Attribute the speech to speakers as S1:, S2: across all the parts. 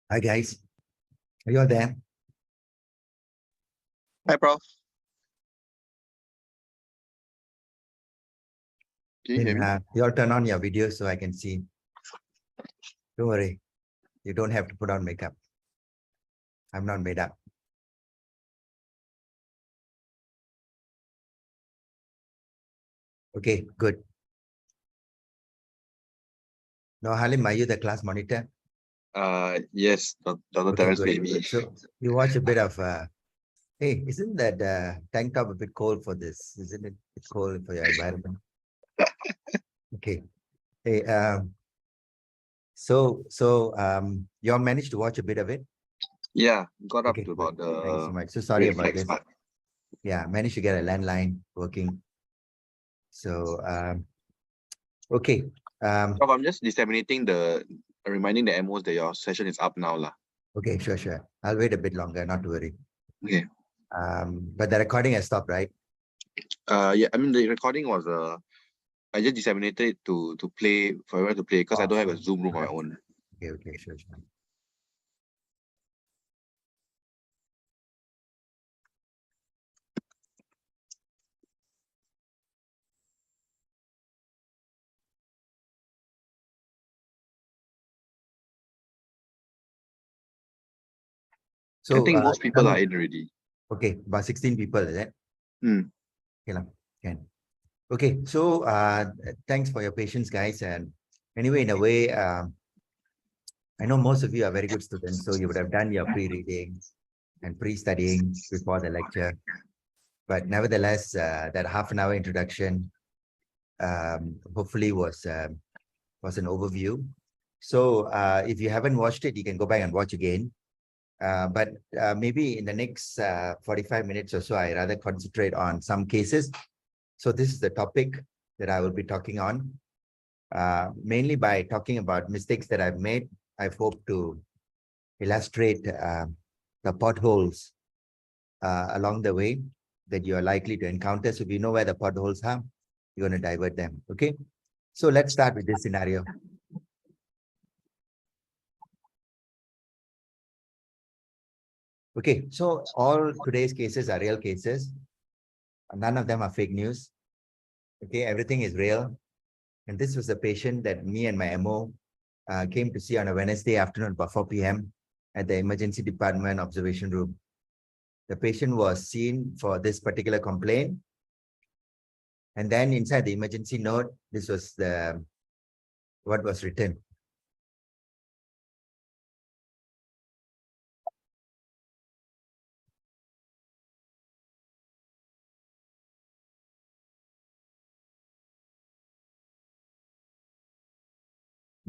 S1: Hi guys, are you all there?
S2: Hi, Prof. Can you hear me?
S1: You all turn on your video so I can see. Don't worry, you don't have to put on makeup. I'm not made up. Okay, good. Now, Halim, are you the class monitor?
S2: Yes, Dr.
S1: Okay,
S2: Terence
S1: good.
S2: made me.
S1: So you watch a bit of, hey, isn't that tank top a bit cold for this? Isn't it cold for your environment? Okay. Hey, you all managed to watch a bit of it?
S2: Yeah, got up
S1: Okay,
S2: to
S1: good.
S2: about
S1: Thank you so
S2: the
S1: much. So sorry
S2: red
S1: about
S2: flags
S1: this.
S2: part.
S1: Yeah, managed to get a landline working. So, okay.
S2: Prof, I'm just disseminating reminding the MOs that your session is up now, lah.
S1: Okay, sure. I'll wait a bit longer, not to worry.
S2: Okay.
S1: But the recording has stopped, right?
S2: Yeah, I mean the recording was I just disseminated it to play for everyone to play because I don't have a Zoom room on my own.
S1: Okay, sure. So
S2: I think most people are in already.
S1: Okay, about 16 people, is it?
S2: Hmm.
S1: Okay, can. Okay, so thanks for your patience, guys. And anyway, in a way, I know most of you are very good students, so you would have done your pre-reading and pre-studying before the lecture. But nevertheless, that half an hour introduction hopefully was an overview. So if you haven't watched it, you can go back and watch again. But maybe in the next 45 minutes or so, I rather concentrate on some cases. So this is the topic that I will be talking on, mainly by talking about mistakes that I've made. I've hoped to illustrate the potholes along the way that you are likely to encounter. So if you know where the potholes are, you're going to divert them. Okay. So let's start with this scenario. Okay, so all today's cases are real cases. None of them are fake news. Okay, everything is real. And this was a patient that me and my MO came to see on a Wednesday afternoon about 4 p.m. at the emergency department observation room. The patient was seen for this particular complaint. And then inside the emergency note, this was what was written.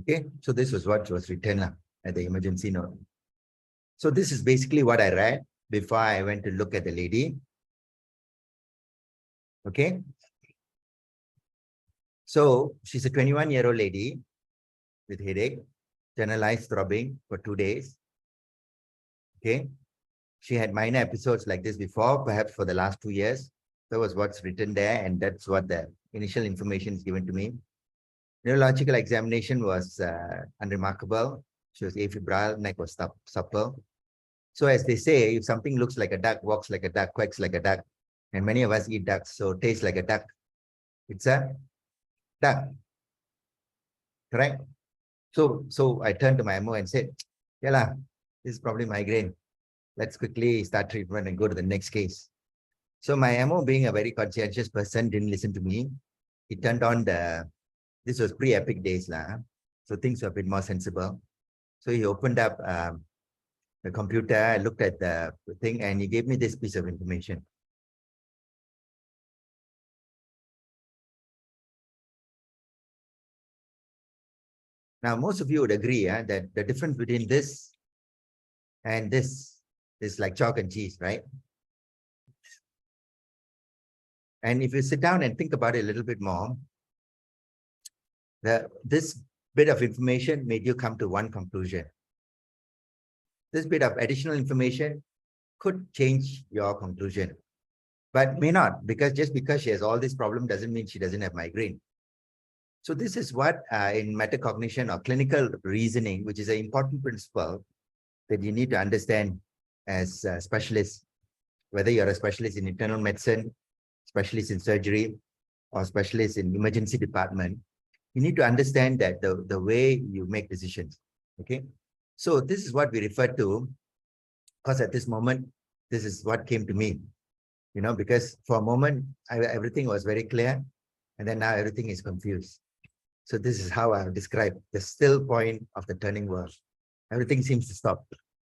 S1: Okay, so this was what was written at the emergency note. So this is basically what I read before I went to look at the lady. Okay. So she's a 21-year-old lady with headache, generalized throbbing for 2 days. Okay. She had minor episodes like this before, perhaps for the last 2 years. That was what's written there, and that's what the initial information is given to me. Neurological examination was unremarkable. She was afebrile, neck was supple. So as they say, if something looks like a duck, walks like a duck, quacks like a duck, and many of us eat ducks, so tastes like a duck, it's a duck. Correct? So I turned to my MO and said, yeah, this is probably migraine. Let's quickly start treatment and go to the next case. So my MO, being a very conscientious person, didn't listen to me. He turned on this was pre-epic days, so things were a bit more sensible. So he opened up the computer, I looked at the thing, and he gave me this piece of information. Now, most of you would agree that the difference between this and this is like chalk and cheese, right? And if you sit down and think about it a little bit more, this bit of information made you come to one conclusion. This bit of additional information could change your conclusion, but may not, because just because she has all this problem doesn't mean she doesn't have migraine. So this is what in metacognition or clinical reasoning, which is an important principle, that you need to understand as a specialist, whether you're a specialist in internal medicine, specialist in surgery, or specialist in emergency department, you need to understand that the way you make decisions. Okay. So this is what we refer to, because at this moment, this is what came to me, because for a moment, everything was very clear, and then now everything is confused. So this is how I describe the still point of the turning world. Everything seems to stop.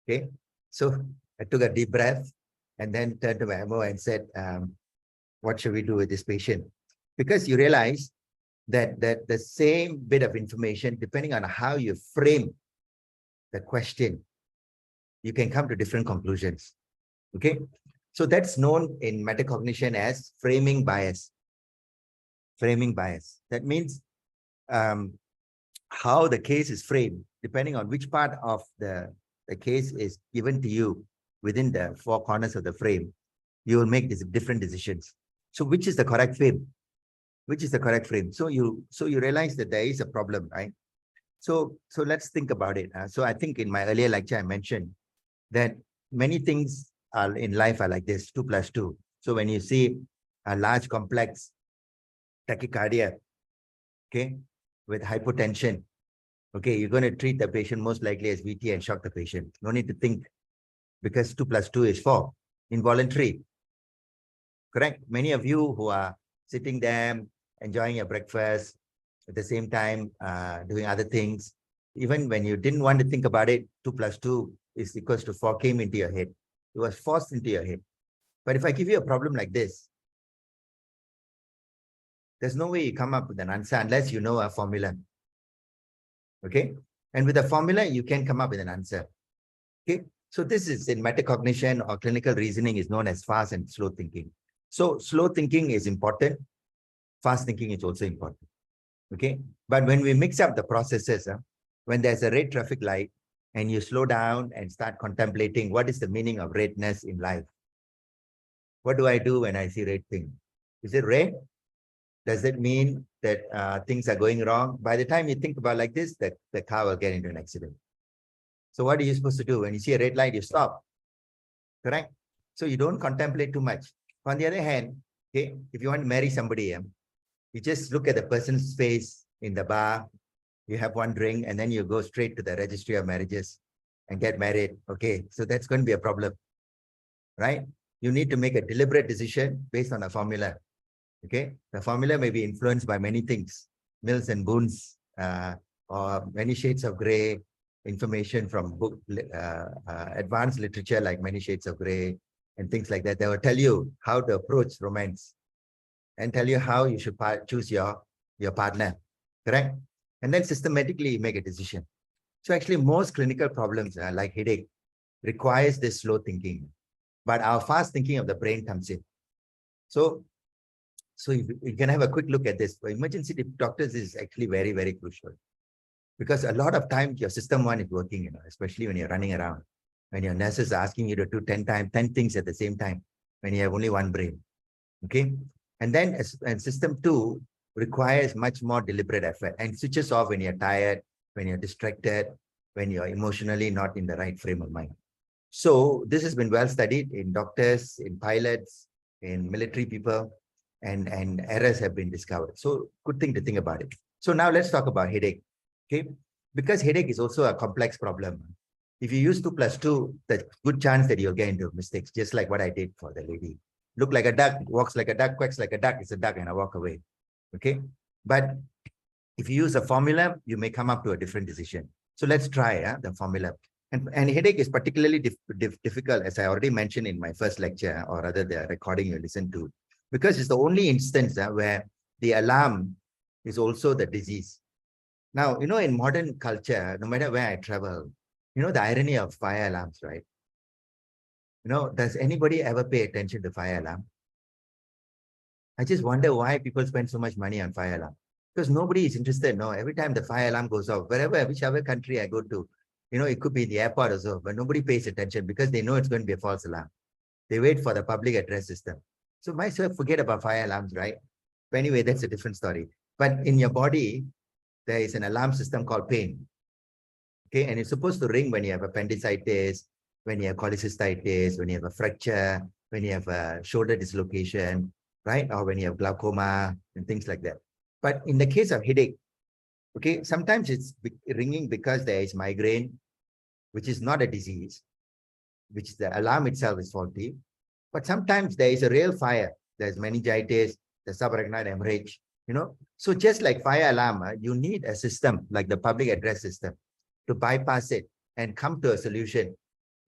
S1: Okay. So I took a deep breath and then turned to my MO and said, what should we do with this patient? Because you realize that the same bit of information, depending on how you frame the question, you can come to different conclusions. Okay. So that's known in metacognition as framing bias. Framing bias. That means how the case is framed, depending on which part of the case is given to you within the four corners of the frame, you will make these different decisions. So which is the correct frame? Which is the correct frame? So you realize that there is a problem, right? So let's think about it. So I think in my earlier lecture, I mentioned that many things are in life are like this, 2 + 2. So when you see a large complex tachycardia, okay, with hypotension, okay, you're going to treat the patient most likely as VT and shock the patient. No need to think, because 2 + 2 is 4. Involuntary. Correct? Many of you who are sitting there, enjoying your breakfast, at the same time doing other things, even when you didn't want to think about it, 2 + 2 is equals to 4 came into your head. It was forced into your head. But if I give you a problem like this, there's no way you come up with an answer unless you know a formula. Okay? And with a formula, you can come up with an answer. Okay? So this is in metacognition or clinical reasoning is known as fast and slow thinking. So slow thinking is important. Fast thinking is also important. Okay? But when we mix up the processes, when there's a red traffic light and you slow down and start contemplating what is the meaning of redness in life. What do I do when I see red thing? Is it red? Does it mean that things are going wrong? By the time you think about like this, the car will get into an accident. So what are you supposed to do? When you see a red light, you stop. Correct? So you don't contemplate too much. On the other hand, okay, if you want to marry somebody, you just look at the person's face in the bar, you have one drink, and then you go straight to the registry of marriages and get married. Okay, so that's going to be a problem, right? You need to make a deliberate decision based on a formula. Okay, the formula may be influenced by many things, Mills and Boon's, or many shades of gray, information from book, advanced literature like Many Shades of Gray and things like that. They will tell you how to approach romance and tell you how you should choose your partner, correct? And then systematically make a decision. So actually most clinical problems like headache requires this slow thinking, but our fast thinking of the brain comes in. So you can have a quick look at this. For emergency doctors is actually very, very crucial, because a lot of times your system one is working, especially when you're running around, when your nurses are asking you to do 10 things at the same time, when you have only one brain. Okay. And then and system two requires much more deliberate effort and switches off when you're tired, when you're distracted, when you're emotionally not in the right frame of mind. So this has been well studied in doctors, in pilots, in military people, and errors have been discovered. So good thing to think about it. So now let's talk about headache. Okay, because headache is also a complex problem. If you use 2 + 2, there's good chance that you'll get into mistakes, just like what I did for the lady. Look like a duck, walks like a duck, quacks like a duck, it's a duck, and I walk away. Okay, but if you use a formula, you may come up to a different decision. So let's try the formula. And headache is particularly difficult, as I already mentioned in my first lecture, or rather the recording you listened to, because it's the only instance where the alarm is also the disease. Now, in modern culture, no matter where I travel, the irony of fire alarms, right? Does anybody ever pay attention to fire alarm? I just wonder why people spend so much money on fire alarm. Because nobody is interested. No, every time the fire alarm goes off, whichever country I go to, it could be the airport or so, but nobody pays attention because they know it's going to be a false alarm. They wait for the public address system. So myself, forget about fire alarms, right? But anyway, that's a different story. But in your body, there is an alarm system called pain. Okay, and it's supposed to ring when you have appendicitis, when you have cholecystitis, when you have a fracture, when you have a shoulder dislocation, right? Or when you have glaucoma and things like that. But in the case of headache, okay, sometimes it's ringing because there is migraine, which is not a disease, which the alarm itself is faulty. But sometimes there is a real fire. There's meningitis, the subarachnoid hemorrhage, So just like fire alarm, you need a system like the public address system to bypass it and come to a solution.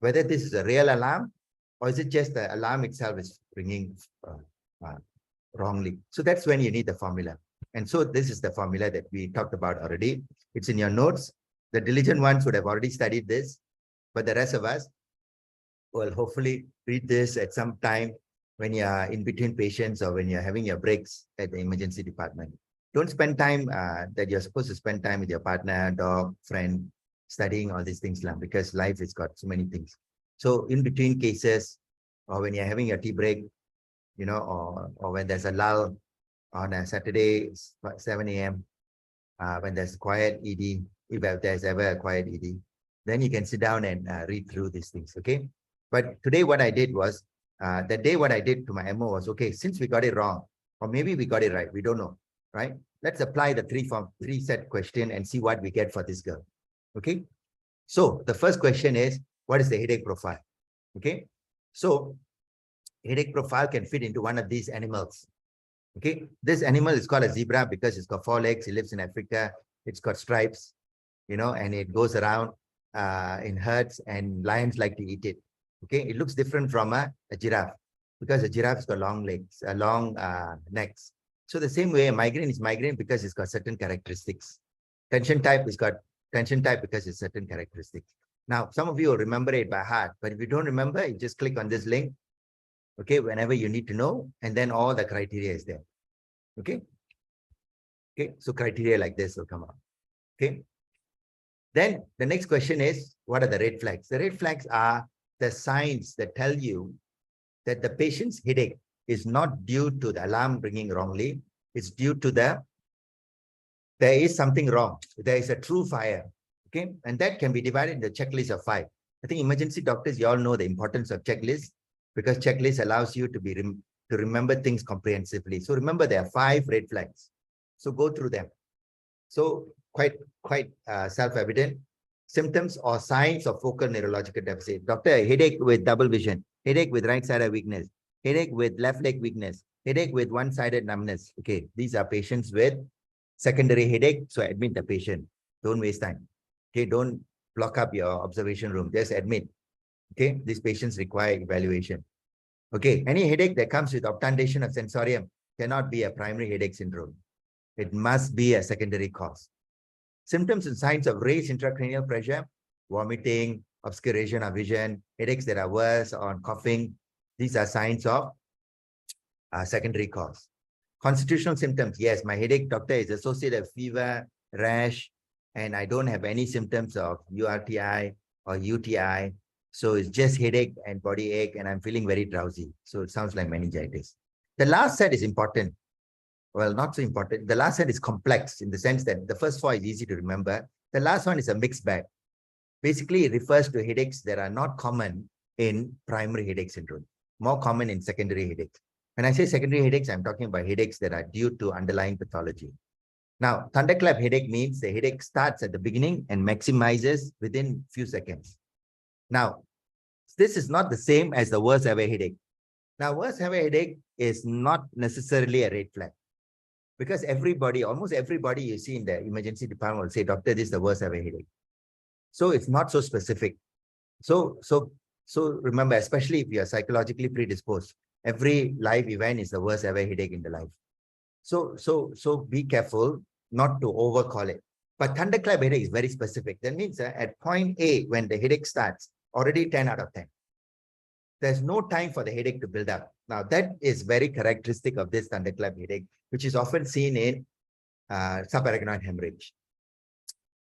S1: Whether this is a real alarm or is it just the alarm itself is ringing wrongly. So that's when you need the formula. And so this is the formula that we talked about already. It's in your notes. The diligent ones would have already studied this, but the rest of us will hopefully read this at some time when you are in between patients or when you're having your breaks at the emergency department. Don't spend time that you're supposed to spend time with your partner, dog, friend, studying all these things because life has got so many things. So in between cases, or when you're having your tea break, or when there's a lull on a Saturday, 7 a.m., when there's quiet ED, if there's ever a quiet ED, then you can sit down and read through these things, okay? But today what I did was, that day what I did to my MO was, okay, since we got it wrong, or maybe we got it right, we don't know, right? Let's apply the three set question and see what we get for this girl, okay? So the first question is, what is the headache profile, okay? So headache profile can fit into one of these animals, okay? This animal is called a zebra because it's got 4 legs, it lives in Africa, it's got stripes, and it goes around in herds, and lions like to eat it. Okay, it looks different from a giraffe because a giraffe's got long legs, long necks. So the same way, a migraine is migraine because it's got certain characteristics. Tension type is got tension type because it's certain characteristics. Now, some of you will remember it by heart, but if you don't remember, you just click on this link, okay, whenever you need to know, and then all the criteria is there. Okay. Okay, so criteria like this will come out. Okay. Then the next question is, what are the red flags? The red flags are the signs that tell you that the patient's headache is not due to the alarm ringing wrongly. It's due to there is something wrong. There is a true fire. Okay. And that can be divided into a checklist of 5. I think emergency doctors, you all know the importance of checklists because checklist allows you to remember things comprehensively. So remember, there are 5 red flags. So go through them. So quite self-evident. Symptoms or signs of focal neurological deficit. Doctor, headache with double vision, headache with right-sided weakness, headache with left leg weakness, headache with one-sided numbness. Okay, these are patients with secondary headache. So admit the patient. Don't waste time. Okay, don't block up your observation room. Just admit. Okay, these patients require evaluation. Okay, any headache that comes with obtundation of sensorium cannot be a primary headache syndrome. It must be a secondary cause. Symptoms and signs of raised intracranial pressure, vomiting, obscuration of vision, headaches that are worse, or coughing. These are signs of secondary cause. Constitutional symptoms. Yes, my headache, doctor, is associated with fever, rash, and I don't have any symptoms of URTI or UTI. So it's just headache and body ache, and I'm feeling very drowsy. So it sounds like meningitis. The last set is important. Well, not so important. The last set is complex in the sense that the first 4 is easy to remember. The last one is a mixed bag. Basically, it refers to headaches that are not common in primary headache syndrome, more common in secondary headaches. When I say secondary headaches, I'm talking about headaches that are due to underlying pathology. Now, thunderclap headache means the headache starts at the beginning and maximizes within few seconds. Now, this is not the same as the worst ever headache. Now, worst ever headache is not necessarily a red flag. Because almost everybody you see in the emergency department will say, doctor, this is the worst ever headache. So it's not so specific. So remember, especially if you are psychologically predisposed, every life event is the worst ever headache in the life. So be careful not to overcall it. But thunderclap headache is very specific. That means at point A, when the headache starts, already 10 out of 10. There's no time for the headache to build up. Now, that is very characteristic of this thunderclap headache, which is often seen in subarachnoid hemorrhage.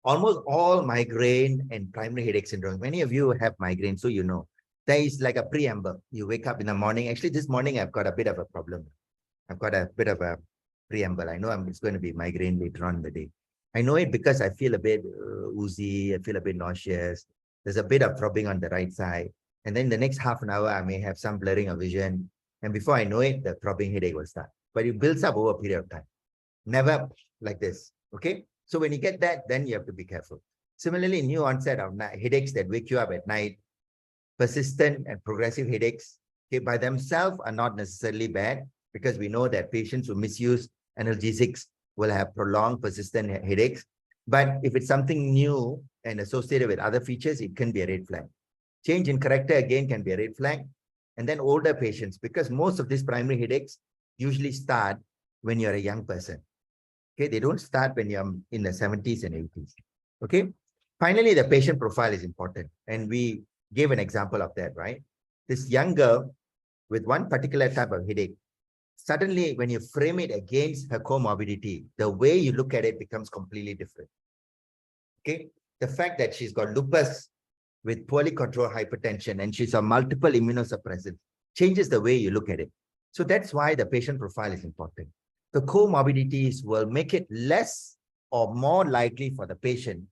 S1: Almost all migraine and primary headache syndrome, many of you have migraine, so you know, there is like a preamble. You wake up in the morning. Actually, this morning, I've got a bit of a problem. I've got a bit of a preamble. I know it's going to be migraine later on in the day. I know it because I feel a bit woozy, I feel a bit nauseous. There's a bit of throbbing on the right side. And then the next half an hour, I may have some blurring of vision. And before I know it, the throbbing headache will start. But it builds up over a period of time. Never like this. Okay. So when you get that, then you have to be careful. Similarly, new onset of headaches that wake you up at night, persistent and progressive headaches, okay, by themselves are not necessarily bad, because we know that patients who misuse analgesics will have prolonged persistent headaches. But if it's something new and associated with other features, it can be a red flag. Change in character again can be a red flag. And then older patients, because most of these primary headaches usually start when you're a young person. Okay, they don't start when you're in the 70s and 80s. Okay. Finally, the patient profile is important. And we gave an example of that, right? This young girl with one particular type of headache, suddenly when you frame it against her comorbidity, the way you look at it becomes completely different. Okay. The fact that she's got lupus with poorly controlled hypertension and she's on multiple immunosuppressants changes the way you look at it. So that's why the patient profile is important. The comorbidities will make it less or more likely for the patient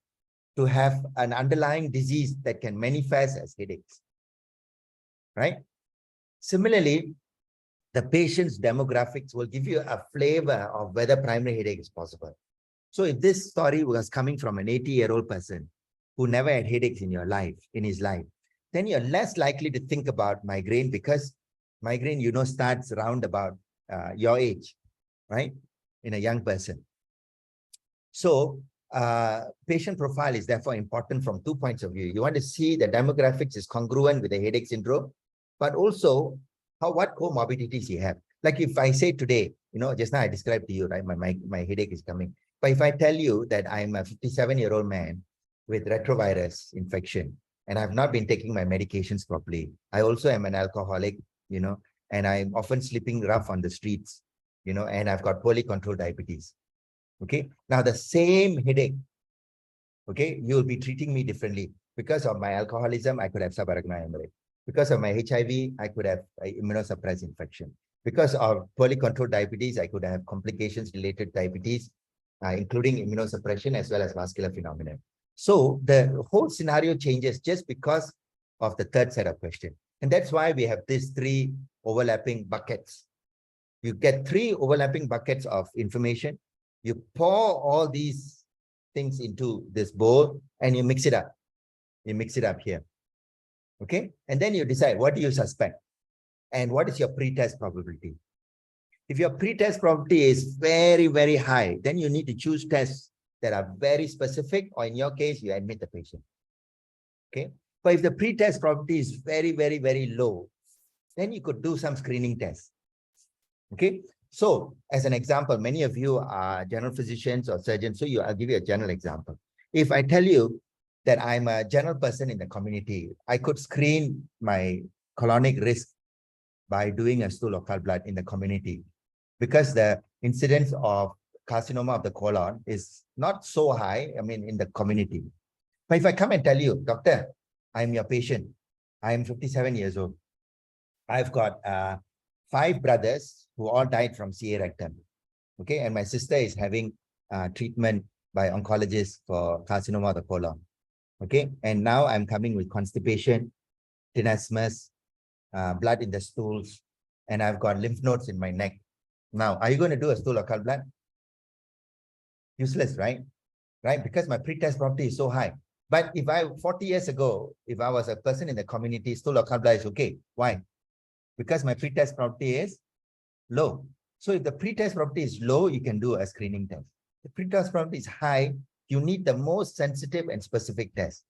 S1: to have an underlying disease that can manifest as headaches, right? Similarly, the patient's demographics will give you a flavor of whether primary headache is possible. So if this story was coming from an 80-year-old person who never had headaches in his life, then you're less likely to think about migraine, because migraine, starts around about your age, right? In a young person. So patient profile is therefore important from 2 points of view. You want to see the demographics is congruent with the headache syndrome, but also what comorbidities you have. Like if I say today, just now I described to you, right? My headache is coming. But if I tell you that I'm a 57-year-old man with retrovirus infection, and I've not been taking my medications properly, I also am an alcoholic, and I'm often sleeping rough on the streets, and I've got poorly controlled diabetes. Okay. Now the same headache, okay, you'll be treating me differently. Because of my alcoholism, I could have subarachnoid hemorrhage. Because of my HIV, I could have immunosuppressed infection. Because of poorly controlled diabetes, I could have complications related to diabetes, including immunosuppression as well as vascular phenomena. So the whole scenario changes just because of the third set of questions. And that's why we have these 3 overlapping buckets. You get 3 overlapping buckets of information. You pour all these things into this bowl and you mix it up. You mix it up here. Okay. And then you decide, what do you suspect? And what is your pretest probability? If your pretest probability is very, very high, then you need to choose tests that are very specific, or in your case, you admit the patient. Okay. But if the pretest probability is very, very, very low, then you could do some screening tests. Okay. So as an example, many of you are general physicians or surgeons. So I'll give you a general example. If I tell you that I'm a general person in the community, I could screen my colonic risk by doing a stool occult blood in the community, because the incidence of carcinoma of the colon is not so high, in the community. But if I come and tell you, doctor, I'm your patient, I'm 57 years old, I've got 5 brothers who all died from CA rectum. Okay. And my sister is having treatment by oncologists for carcinoma of the colon. Okay. And now I'm coming with constipation, tenesmus, blood in the stools, and I've got lymph nodes in my neck. Now, are you going to do a stool occult blood? Useless, right? Right? Because my pretest probability is so high. But if 40 years ago, if I was a person in the community, stool occult blood is okay. Why? Because my pretest probability is low. So if the pretest probability is low, you can do a screening test. The pretest probability is high, you need the most sensitive and specific test.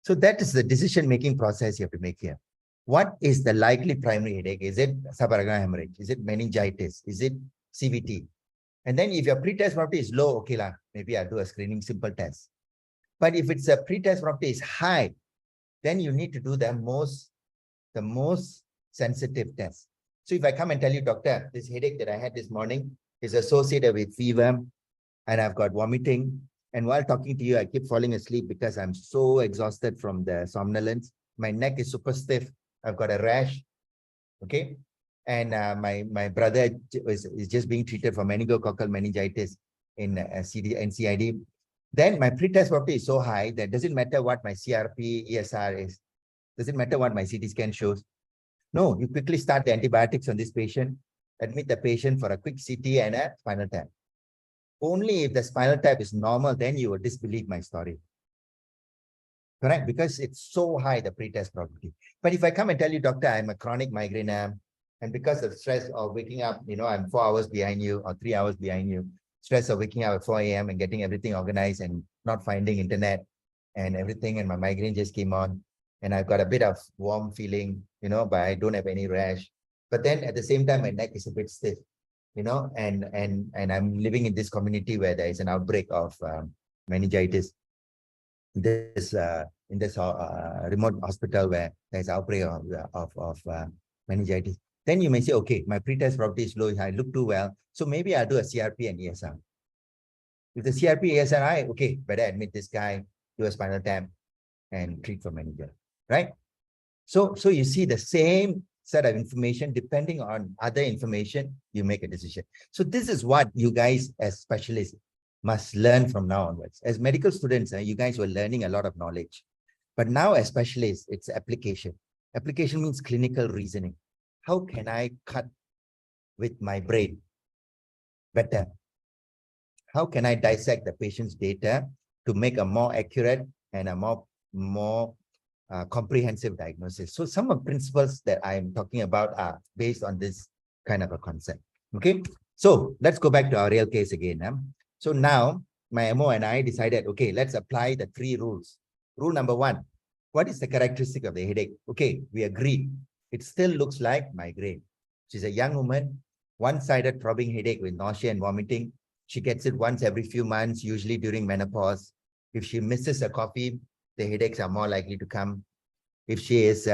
S1: So that is the decision-making process you have to make here. What is the likely primary headache? Is it subarachnoid hemorrhage? Is it meningitis? Is it CVT? And then if your pretest probability is low, okay, maybe I'll do a screening simple test. But if it's a pretest probability is high, then you need to do the most sensitive test. So if I come and tell you, doctor, this headache that I had this morning is associated with fever, and I've got vomiting, and while talking to you, I keep falling asleep because I'm so exhausted from the somnolence. My neck is super stiff. I've got a rash. Okay. And my brother is just being treated for meningococcal meningitis in NCID. then my pretest probability is so high that doesn't matter what my CRP, ESR is, doesn't matter what my CT scan shows. No, you quickly start the antibiotics on this patient, admit the patient for a quick CT and a spinal tap. Only if the spinal tap is normal, then you will disbelieve my story. Correct? Because it's so high, the pretest probability. But if I come and tell you, doctor, I'm a chronic migraine, and because of stress of waking up, I'm 4 hours behind you or 3 hours behind you, stress of waking up at 4 a.m. and getting everything organized and not finding internet and everything, and my migraine just came on, and I've got a bit of warm feeling, but I don't have any rash. But then at the same time, my neck is a bit stiff, and I'm living in this community where there is an outbreak of meningitis. In this remote hospital where there's outbreak of meningitis, then you may say, okay, my pretest probability is low, I look too well, so maybe I'll do a CRP and ESR. If the CRP ESR high, okay, better admit this guy, do a spinal tap, and treat for meningitis, right? So you see the same set of information, depending on other information, you make a decision. So this is what you guys as specialists must learn from now onwards. As medical students, you guys were learning a lot of knowledge. But now as specialists, it's application. Application means clinical reasoning. How can I cut with my brain better? How can I dissect the patient's data to make a more accurate and a more comprehensive diagnosis? So some of the principles that I'm talking about are based on this kind of a concept. Okay, so let's go back to our real case again. So now my MO and I decided, okay, let's apply the 3 rules. Rule number 1, what is the characteristic of the headache? Okay, we agree. It still looks like migraine. She's a young woman, one-sided throbbing headache with nausea and vomiting. She gets it once every few months, usually during menopause. If she misses a coffee, the headaches are more likely to come. If she is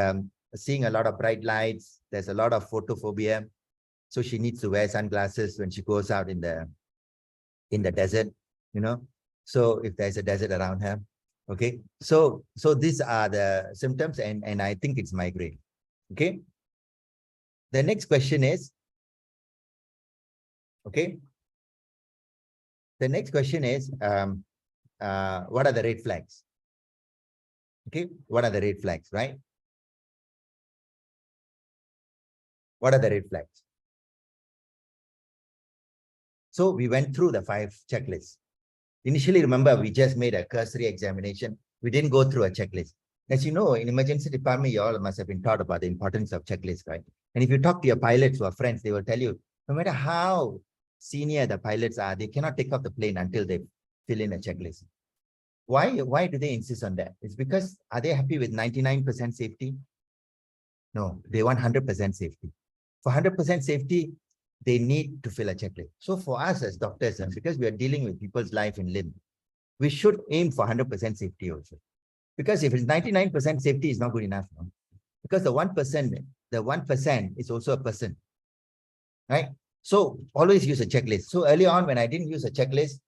S1: seeing a lot of bright lights, there's a lot of photophobia, so she needs to wear sunglasses when she goes out in the desert, so if there's a desert around her. Okay, so these are the symptoms, and I think it's migraine. Okay, the next question is, okay, the next question is, what are the red flags? Okay, what are the red flags, right? What are the red flags? So we went through the 5 checklists. Initially, remember, we just made a cursory examination. We didn't go through a checklist. As you know, in emergency department, you all must have been taught about the importance of checklists, right? And if you talk to your pilots or friends, they will tell you, no matter how senior the pilots are, they cannot take off the plane until they fill in a checklist. Why do they insist on that? It's because, are they happy with 99% safety? No, they want 100% safety. For 100% safety, they need to fill a checklist. So for us as doctors, and because we are dealing with people's life and limb, we should aim for 100% safety also. Because if it's 99% safety, is not good enough. No? Because the 1% is also a person, right? So always use a checklist. So early on, when I didn't use a checklist,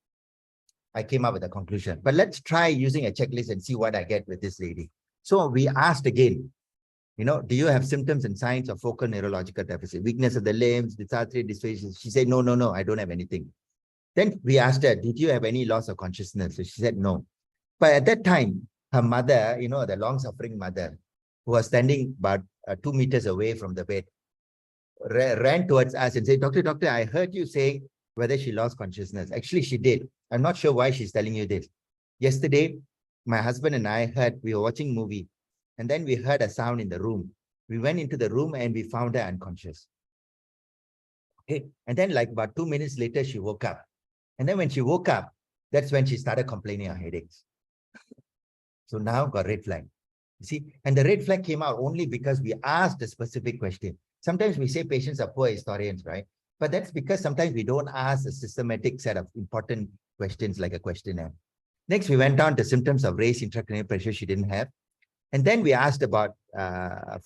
S1: I came up with a conclusion. But let's try using a checklist and see what I get with this lady. So we asked again, do you have symptoms and signs of focal neurological deficit, weakness of the limbs, dysarthria, dysphagia? She said, no, I don't have anything. Then we asked her, did you have any loss of consciousness? So she said, no. But at that time, her mother, the long-suffering mother, who was standing about 2 meters away from the bed, ran towards us and said, Doctor, I heard you say whether she lost consciousness. Actually, she did. I'm not sure why she's telling you this. Yesterday, my husband and I we were watching a movie, and then we heard a sound in the room. We went into the room and we found her unconscious. Okay. And then like about 2 minutes later, she woke up. And then when she woke up, that's when she started complaining of headaches. So now got red flag. You see, and the red flag came out only because we asked a specific question. Sometimes we say patients are poor historians, right? But that's because sometimes we don't ask a systematic set of important questions like a questionnaire. Next, we went down to symptoms of raised intracranial pressure she didn't have. And then we asked about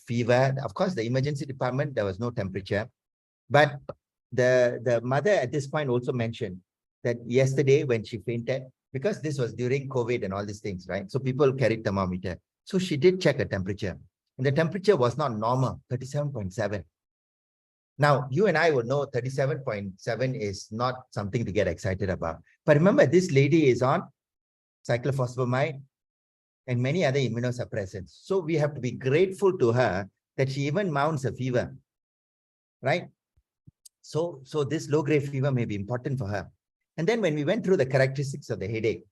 S1: fever. Of course, the emergency department, there was no temperature. But the mother at this point also mentioned that yesterday when she fainted, because this was during COVID and all these things, right? So people carried thermometer. So she did check a temperature. And the temperature was not normal, 37.7. Now, you and I will know 37.7 is not something to get excited about. But remember, this lady is on cyclophosphamide, and many other immunosuppressants. So we have to be grateful to her that she even mounts a fever, right? So this low-grade fever may be important for her. And then when we went through the characteristics of the headache,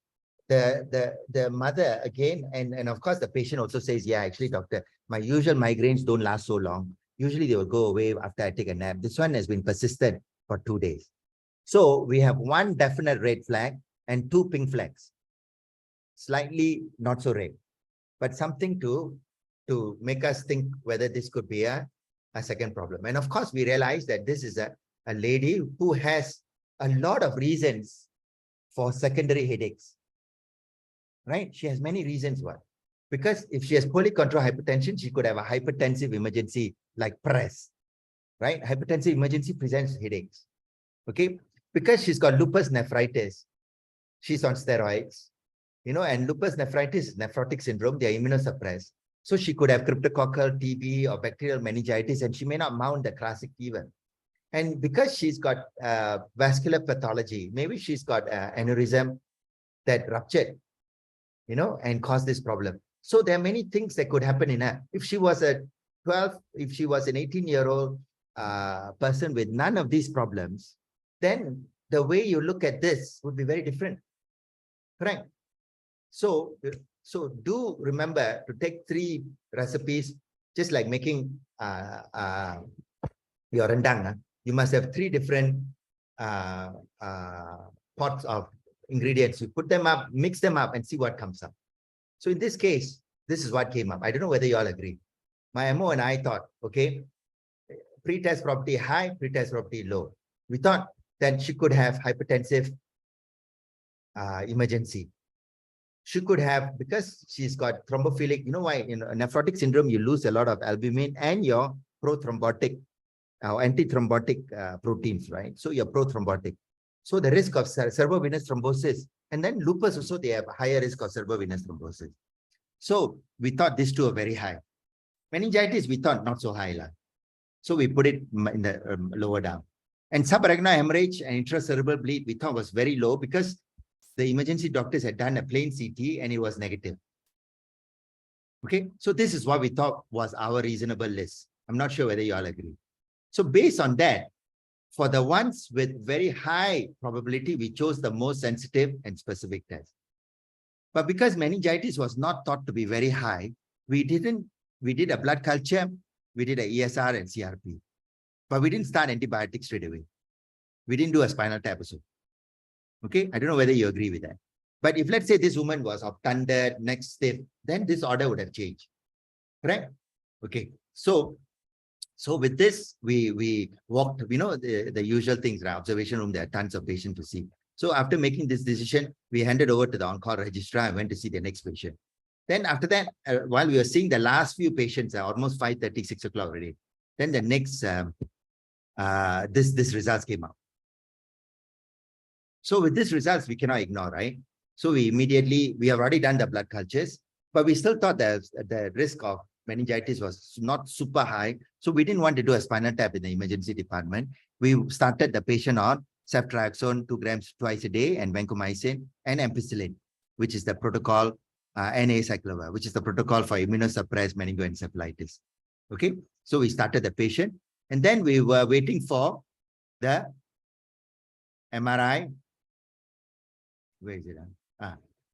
S1: the mother again, and of course the patient also says, yeah, actually, doctor, my usual migraines don't last so long. Usually they will go away after I take a nap. This one has been persistent for 2 days. So we have one definite red flag and 2 pink flags. Slightly not so red, but something to make us think whether this could be a second problem. And of course, we realize that this is a lady who has a lot of reasons for secondary headaches, right? She has many reasons why. Because if she has polycontrol hypertension, she could have a hypertensive emergency like press, right? Hypertensive emergency presents headaches, okay? Because she's got lupus nephritis, she's on steroids, you know, and lupus nephritis is nephrotic syndrome, they are immunosuppressed. So she could have cryptococcal TB or bacterial meningitis, and she may not mount the classic fever. And because she's got vascular pathology, maybe she's got aneurysm that ruptured, you know, and caused this problem. So there are many things that could happen in her. If she was a 12, if she was an 18-year-old person with none of these problems, then the way you look at this would be very different, correct? So do remember to take 3 recipes, just like making your rendang. You must have 3 different pots of ingredients. You put them up, mix them up, and see what comes up. So in this case, this is what came up. I don't know whether you all agree. My MO and I thought, okay, pre-test property high, pre-test property low. We thought that she could have hypertensive emergency. She could have, because she's got thrombophilic, you know why? In nephrotic syndrome, you lose a lot of albumin and your prothrombotic, antithrombotic proteins, right? So you're prothrombotic. So the risk of cerebrovenous thrombosis, and then lupus also, they have higher risk of cerebrovenous thrombosis. So we thought these 2 are very high. Meningitis, we thought not so high. So we put it in the lower down. And subarachnoid hemorrhage and intracerebral bleed, we thought was very low because the emergency doctors had done a plain CT and it was negative. Okay, so this is what we thought was our reasonable list. I'm not sure whether you all agree. So based on that, for the ones with very high probability, we chose the most sensitive and specific test. But because meningitis was not thought to be very high, we did a blood culture, we did a ESR and CRP, but we didn't start antibiotics straight away. We didn't do a spinal tap also. Okay, I don't know whether you agree with that. But if let's say this woman was obtunded, neck stiff, then this order would have changed, correct? Okay, so with this, we walked, you know, the usual things, right? Observation room, there are tons of patients to see. So after making this decision, we handed over to the on-call registrar and went to see the next patient. Then after that, while we were seeing the last few patients, almost 5:30, 6 o'clock already, then the next, this results came out. So with these results, we cannot ignore, right? So we have already done the blood cultures, but we still thought that the risk of meningitis was not super high. So we didn't want to do a spinal tap in the emergency department. We started the patient on ceftriaxone 2 grams twice a day and vancomycin and ampicillin, which is the protocol, NA-cyclovir, which is the protocol for immunosuppressed meningoencephalitis. Okay, so we started the patient and then we were waiting for the MRI. Where is it?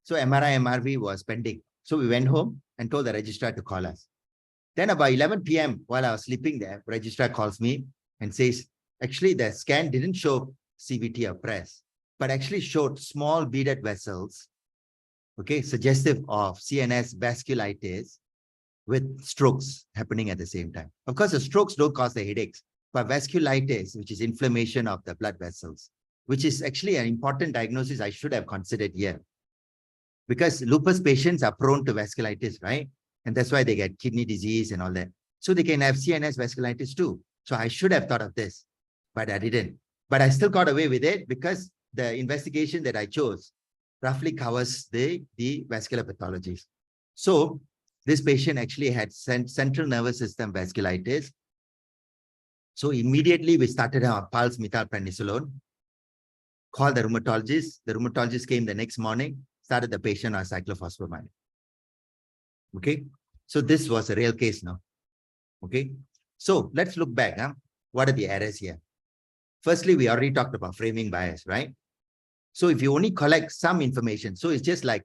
S1: So MRI, MRV was pending. So we went home and told the registrar to call us. Then about 11 p.m. while I was sleeping there, registrar calls me and says, actually the scan didn't show CVT or press, but actually showed small beaded vessels, okay, suggestive of CNS vasculitis with strokes happening at the same time. Of course, the strokes don't cause the headaches, but vasculitis, which is inflammation of the blood vessels, which is actually an important diagnosis I should have considered here. Because lupus patients are prone to vasculitis, right? And that's why they get kidney disease and all that. So they can have CNS vasculitis too. So I should have thought of this, but I didn't. But I still got away with it because the investigation that I chose roughly covers the vascular pathologies. So this patient actually had central nervous system vasculitis. So immediately we started our pulse methylprednisolone, called the rheumatologist. The rheumatologist came the next morning. started the patient on cyclophosphamide. Okay, so this was a real case now. Okay, so let's look back. What are the errors here? Firstly, we already talked about framing bias, right? So if you only collect some information, so it's just like,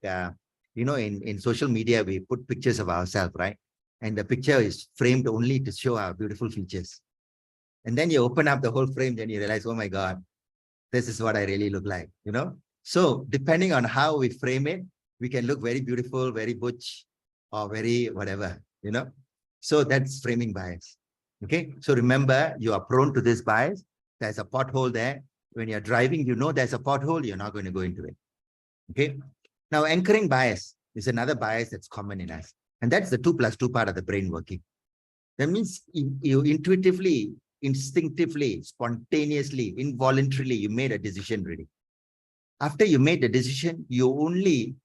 S1: in social media, we put pictures of ourselves, right? And the picture is framed only to show our beautiful features. And then you open up the whole frame, then you realize, oh my God, this is what I really look like, So depending on how we frame it, we can look very beautiful, very butch, or very whatever, So that's framing bias. Okay. So remember, you are prone to this bias. There's a pothole there. When you're driving, there's a pothole, you're not going to go into it. Okay. Now, anchoring bias is another bias that's common in us. And that's the 2+2 part of the brain working. That means you intuitively, instinctively, spontaneously, involuntarily, you made a decision really. After you made the decision, you only,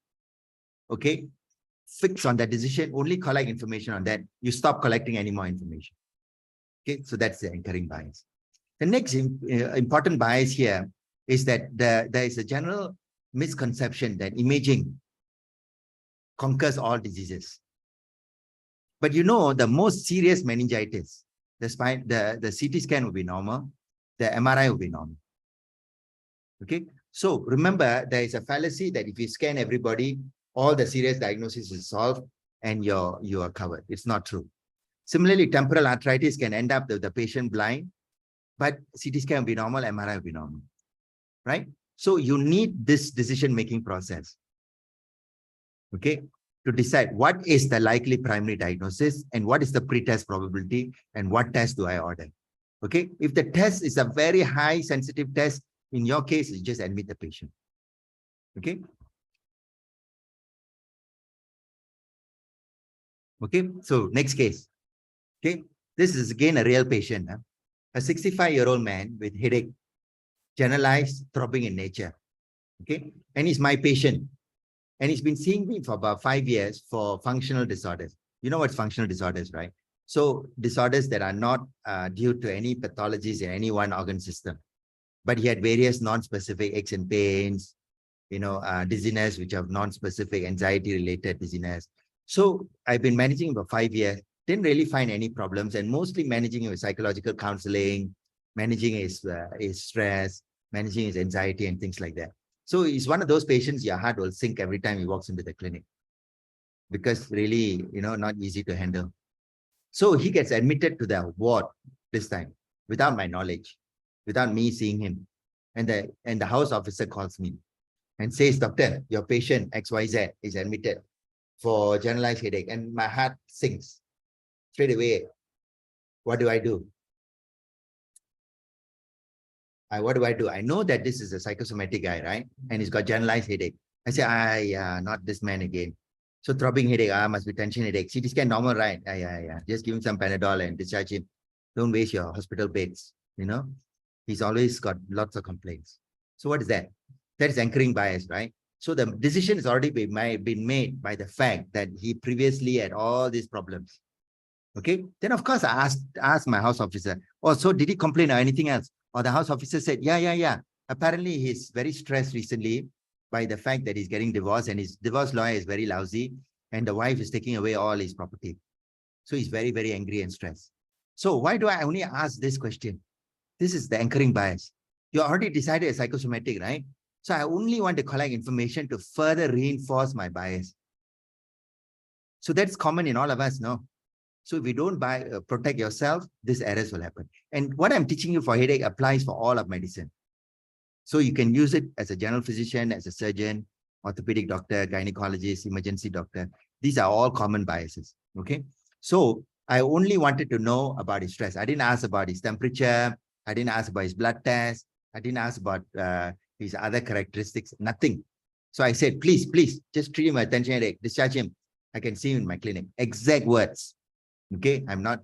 S1: fix on that decision, only collect information on that. You stop collecting any more information. Okay, so that's the anchoring bias. The next important bias here is that there is a general misconception that imaging conquers all diseases. But the most serious meningitis, the CT scan will be normal, the MRI will be normal. Okay, so remember, there is a fallacy that if you scan everybody, all the serious diagnosis is solved and you are covered. It's not true. Similarly, temporal arthritis can end up with the patient blind, but CT scan will be normal, MRI will be normal, right? So you need this decision-making process, okay, to decide what is the likely primary diagnosis and what is the pretest probability and what test do I order, okay? If the test is a very high sensitive test, in your case, you just admit the patient, okay? Okay, so next case, okay? This is again a real patient, a 65-year-old man with headache, generalized throbbing in nature, okay? And he's my patient. And he's been seeing me for about 5 years for functional disorders. You know what's functional disorders, right? So disorders that are not due to any pathologies in any one organ system. But he had various non-specific aches and pains, dizziness, which are non-specific anxiety-related dizziness. So I've been managing him for 5 years, didn't really find any problems, and mostly managing him with psychological counseling, managing his stress, managing his anxiety and things like that. So he's one of those patients your heart will sink every time he walks into the clinic because really, not easy to handle. So he gets admitted to the ward this time without my knowledge, without me seeing him. And the house officer calls me and says, "Doctor, your patient XYZ is admitted for generalized headache." And my heart sinks straight away. What do I do? What do I do? I know that this is a psychosomatic guy, right? And he's got generalized headache. I say, not this man again. So throbbing headache, must be tension headache. CT scan normal, right? Yeah. Just give him some Panadol and discharge him. Don't waste your hospital beds, He's always got lots of complaints. So what is that? That is anchoring bias, right? So the decision has already been made by the fact that he previously had all these problems. Okay. Then of course I asked my house officer, "Oh, so did he complain or anything else?" Or the house officer said, yeah. Apparently he's very stressed recently by the fact that he's getting divorced and his divorce lawyer is very lousy and the wife is taking away all his property. So he's very, very angry and stressed. So why do I only ask this question? This is the anchoring bias. You already decided a psychosomatic, right? So I only want to collect information to further reinforce my bias. So that's common in all of us, no? So if you don't protect yourself, these errors will happen. And what I'm teaching you for headache applies for all of medicine. So you can use it as a general physician, as a surgeon, orthopedic doctor, gynecologist, emergency doctor. These are all common biases, okay? So I only wanted to know about his stress. I didn't ask about his temperature. I didn't ask about his blood test. I didn't ask about his other characteristics, nothing. So I said, please, just treat him with tension headache, discharge him. I can see him in my clinic. Exact words. Okay, I'm not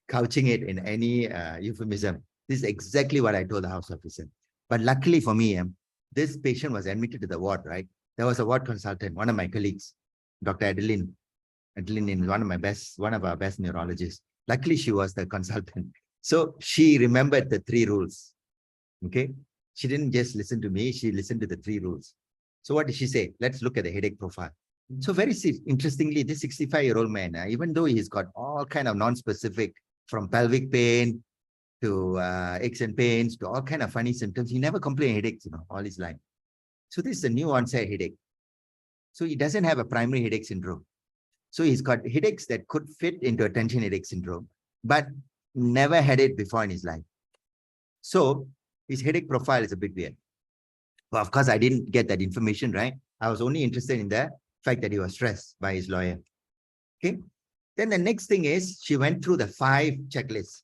S1: couching it in any euphemism. This is exactly what I told the house officer. But luckily for me, this patient was admitted to the ward, right? There was a ward consultant, one of my colleagues, Dr. Adeline. Adeline is one of our best neurologists. Luckily, she was the consultant. So she remembered the 3 rules. Okay. She didn't just listen to me, she listened to the 3 rules. So what did she say? Let's look at the headache profile. So very interestingly, this 65-year-old man, even though he's got all kind of non-specific, from pelvic pain to aches and pains to all kind of funny symptoms, he never complained headaches, all his life. So this is a new onset headache. So he doesn't have a primary headache syndrome. So he's got headaches that could fit into a tension headache syndrome, but never had it before in his life. So his headache profile is a bit weird. Well, of course, I didn't get that information, right? I was only interested in the fact that he was stressed by his lawyer. Okay. Then the next thing is she went through the 5 checklists.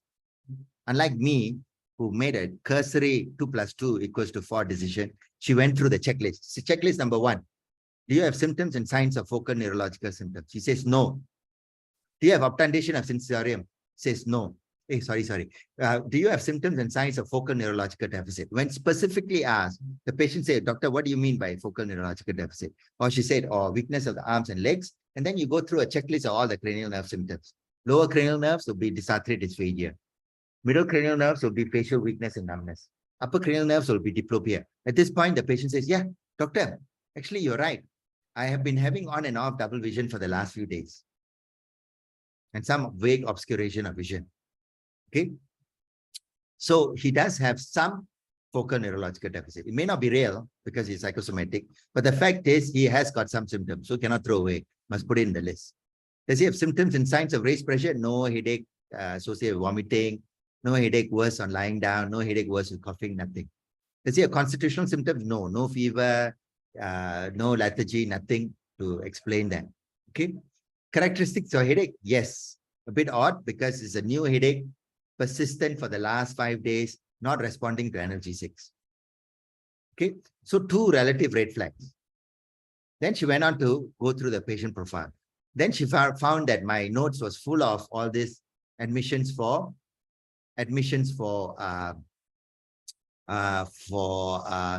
S1: Unlike me, who made a cursory 2 + 2 = 4 decision, she went through the checklist. So checklist number 1. Do you have symptoms and signs of focal neurological symptoms? She says no. Do you have obtundation of sensorium? Says no. Hey, sorry. Do you have symptoms and signs of focal neurological deficit? When specifically asked, the patient said, doctor, what do you mean by focal neurological deficit? Or she said, or weakness of the arms and legs. And then you go through a checklist of all the cranial nerve symptoms. Lower cranial nerves will be dysarthric dysphagia. Middle cranial nerves will be facial weakness and numbness. Upper cranial nerves will be diplopia. At this point, the patient says, yeah, doctor, actually, you're right. I have been having on and off double vision for the last few days. And some vague obscuration of vision. Okay. So he does have some focal neurological deficit. It may not be real because he's psychosomatic, but the fact is he has got some symptoms. So cannot throw away, must put it in the list. Does he have symptoms and signs of raised pressure? No headache associated with vomiting, no headache worse on lying down, no headache worse with coughing, nothing. Does he have constitutional symptoms? No fever, no lethargy, nothing to explain that. Okay. Characteristics of headache? Yes. A bit odd because it's a new headache, persistent for the last 5 days, not responding to analgesics. Okay. So 2 relative red flags. Then she went on to go through the patient profile. Then she found that my notes was full of all these admissions for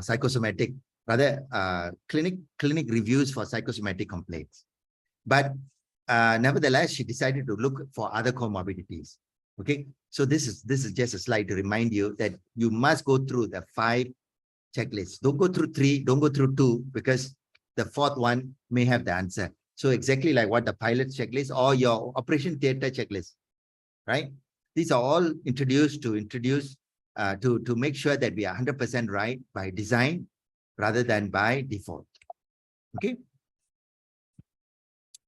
S1: psychosomatic, rather clinic reviews for psychosomatic complaints. But nevertheless, she decided to look for other comorbidities. Okay, so this is just a slide to remind you that you must go through the 5 checklists. Don't go through 3, don't go through 2, because the 4th one may have the answer. So exactly like what the pilot checklist or your operation theater checklist, right? These are all introduced to make sure that we are 100% right by design rather than by default. Okay.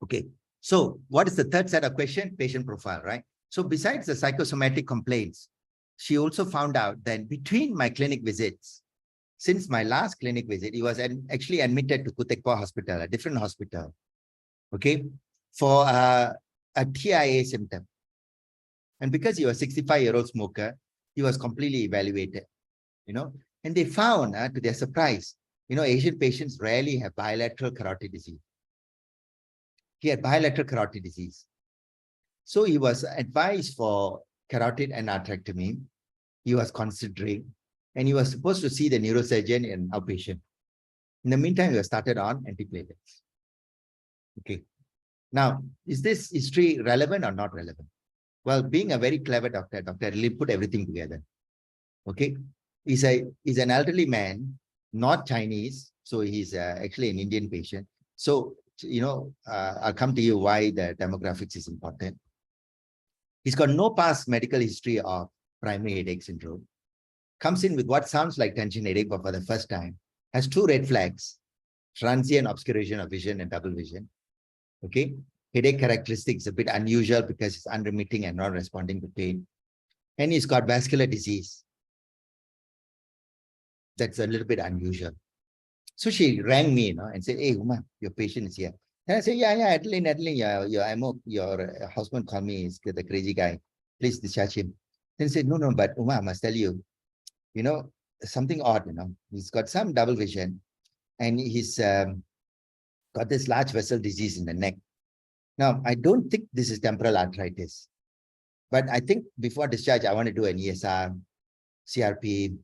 S1: Okay. So what is the 3rd set of questions? Patient profile, right? So besides the psychosomatic complaints, she also found out that between my clinic visits, since my last clinic visit, he was actually admitted to Kutekpa Hospital, a different hospital, okay, for a TIA symptom. And because he was a 65-year-old smoker, he was completely evaluated, and they found, to their surprise, Asian patients rarely have bilateral carotid disease. He had bilateral carotid disease. So he was advised for carotid endarterectomy. He was considering, and he was supposed to see the neurosurgeon and outpatient. In the meantime, he was started on antiplatelets. Okay. Now, is this history relevant or not relevant? Well, being a very clever doctor really put everything together. Okay. He's an elderly man, not Chinese. So he's actually an Indian patient. So, I'll come to you why the demographics is important. He's got no past medical history of primary headache syndrome. Comes in with what sounds like tension headache, but for the first time, has 2 red flags: transient obscuration of vision and double vision. Okay. Headache characteristics a bit unusual because it's unremitting and not responding to pain. And he's got vascular disease. That's a little bit unusual. So she rang me, and said, hey, Uma, your patient is here. And I said, yeah, Adeline, your husband called me, he's the crazy guy. Please discharge him. Then he said, no, but Uma, I must tell you, something odd, he's got some double vision and he's got this large vessel disease in the neck. Now, I don't think this is temporal arthritis, but I think before discharge, I want to do an ESR, CRP,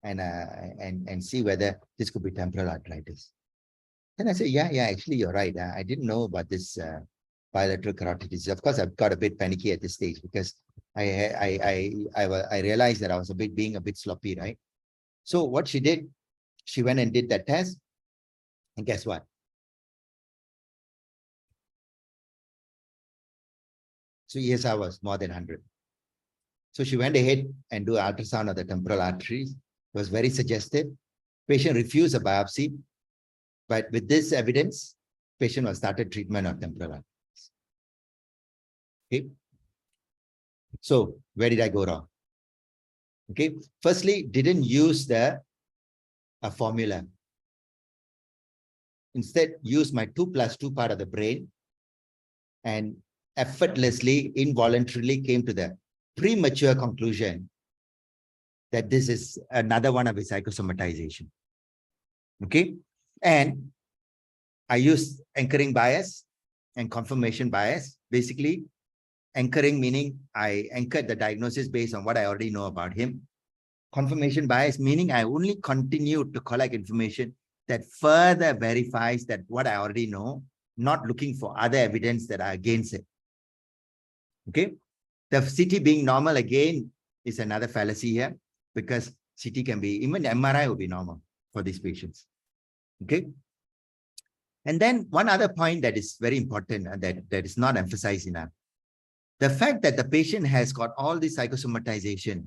S1: and see whether this could be temporal arthritis. Then I said, yeah, actually, you're right. I didn't know about this bilateral carotid disease. Of course, I've got a bit panicky at this stage because I realized that I was being a bit sloppy, right? So what she did, she went and did that test. And guess what? So ESR was more than 100. So she went ahead and do ultrasound of the temporal arteries. It was very suggestive. Patient refused a biopsy, but with this evidence, patient was started treatment of temporal arteries. Okay. So where did I go wrong? Okay. Firstly, didn't use a formula. Instead, use my 2+2 part of the brain and effortlessly, involuntarily came to the premature conclusion that this is another one of his psychosomatization. Okay. And I use anchoring bias and confirmation bias. Basically, anchoring meaning I anchored the diagnosis based on what I already know about him. Confirmation bias meaning I only continue to collect information that further verifies that what I already know, not looking for other evidence that are against it. Okay. The CT being normal again is another fallacy here, because CT can be, even MRI will be normal for these patients. Okay. And then one other point that is very important and that is not emphasized enough. The fact that the patient has got all this psychosomatization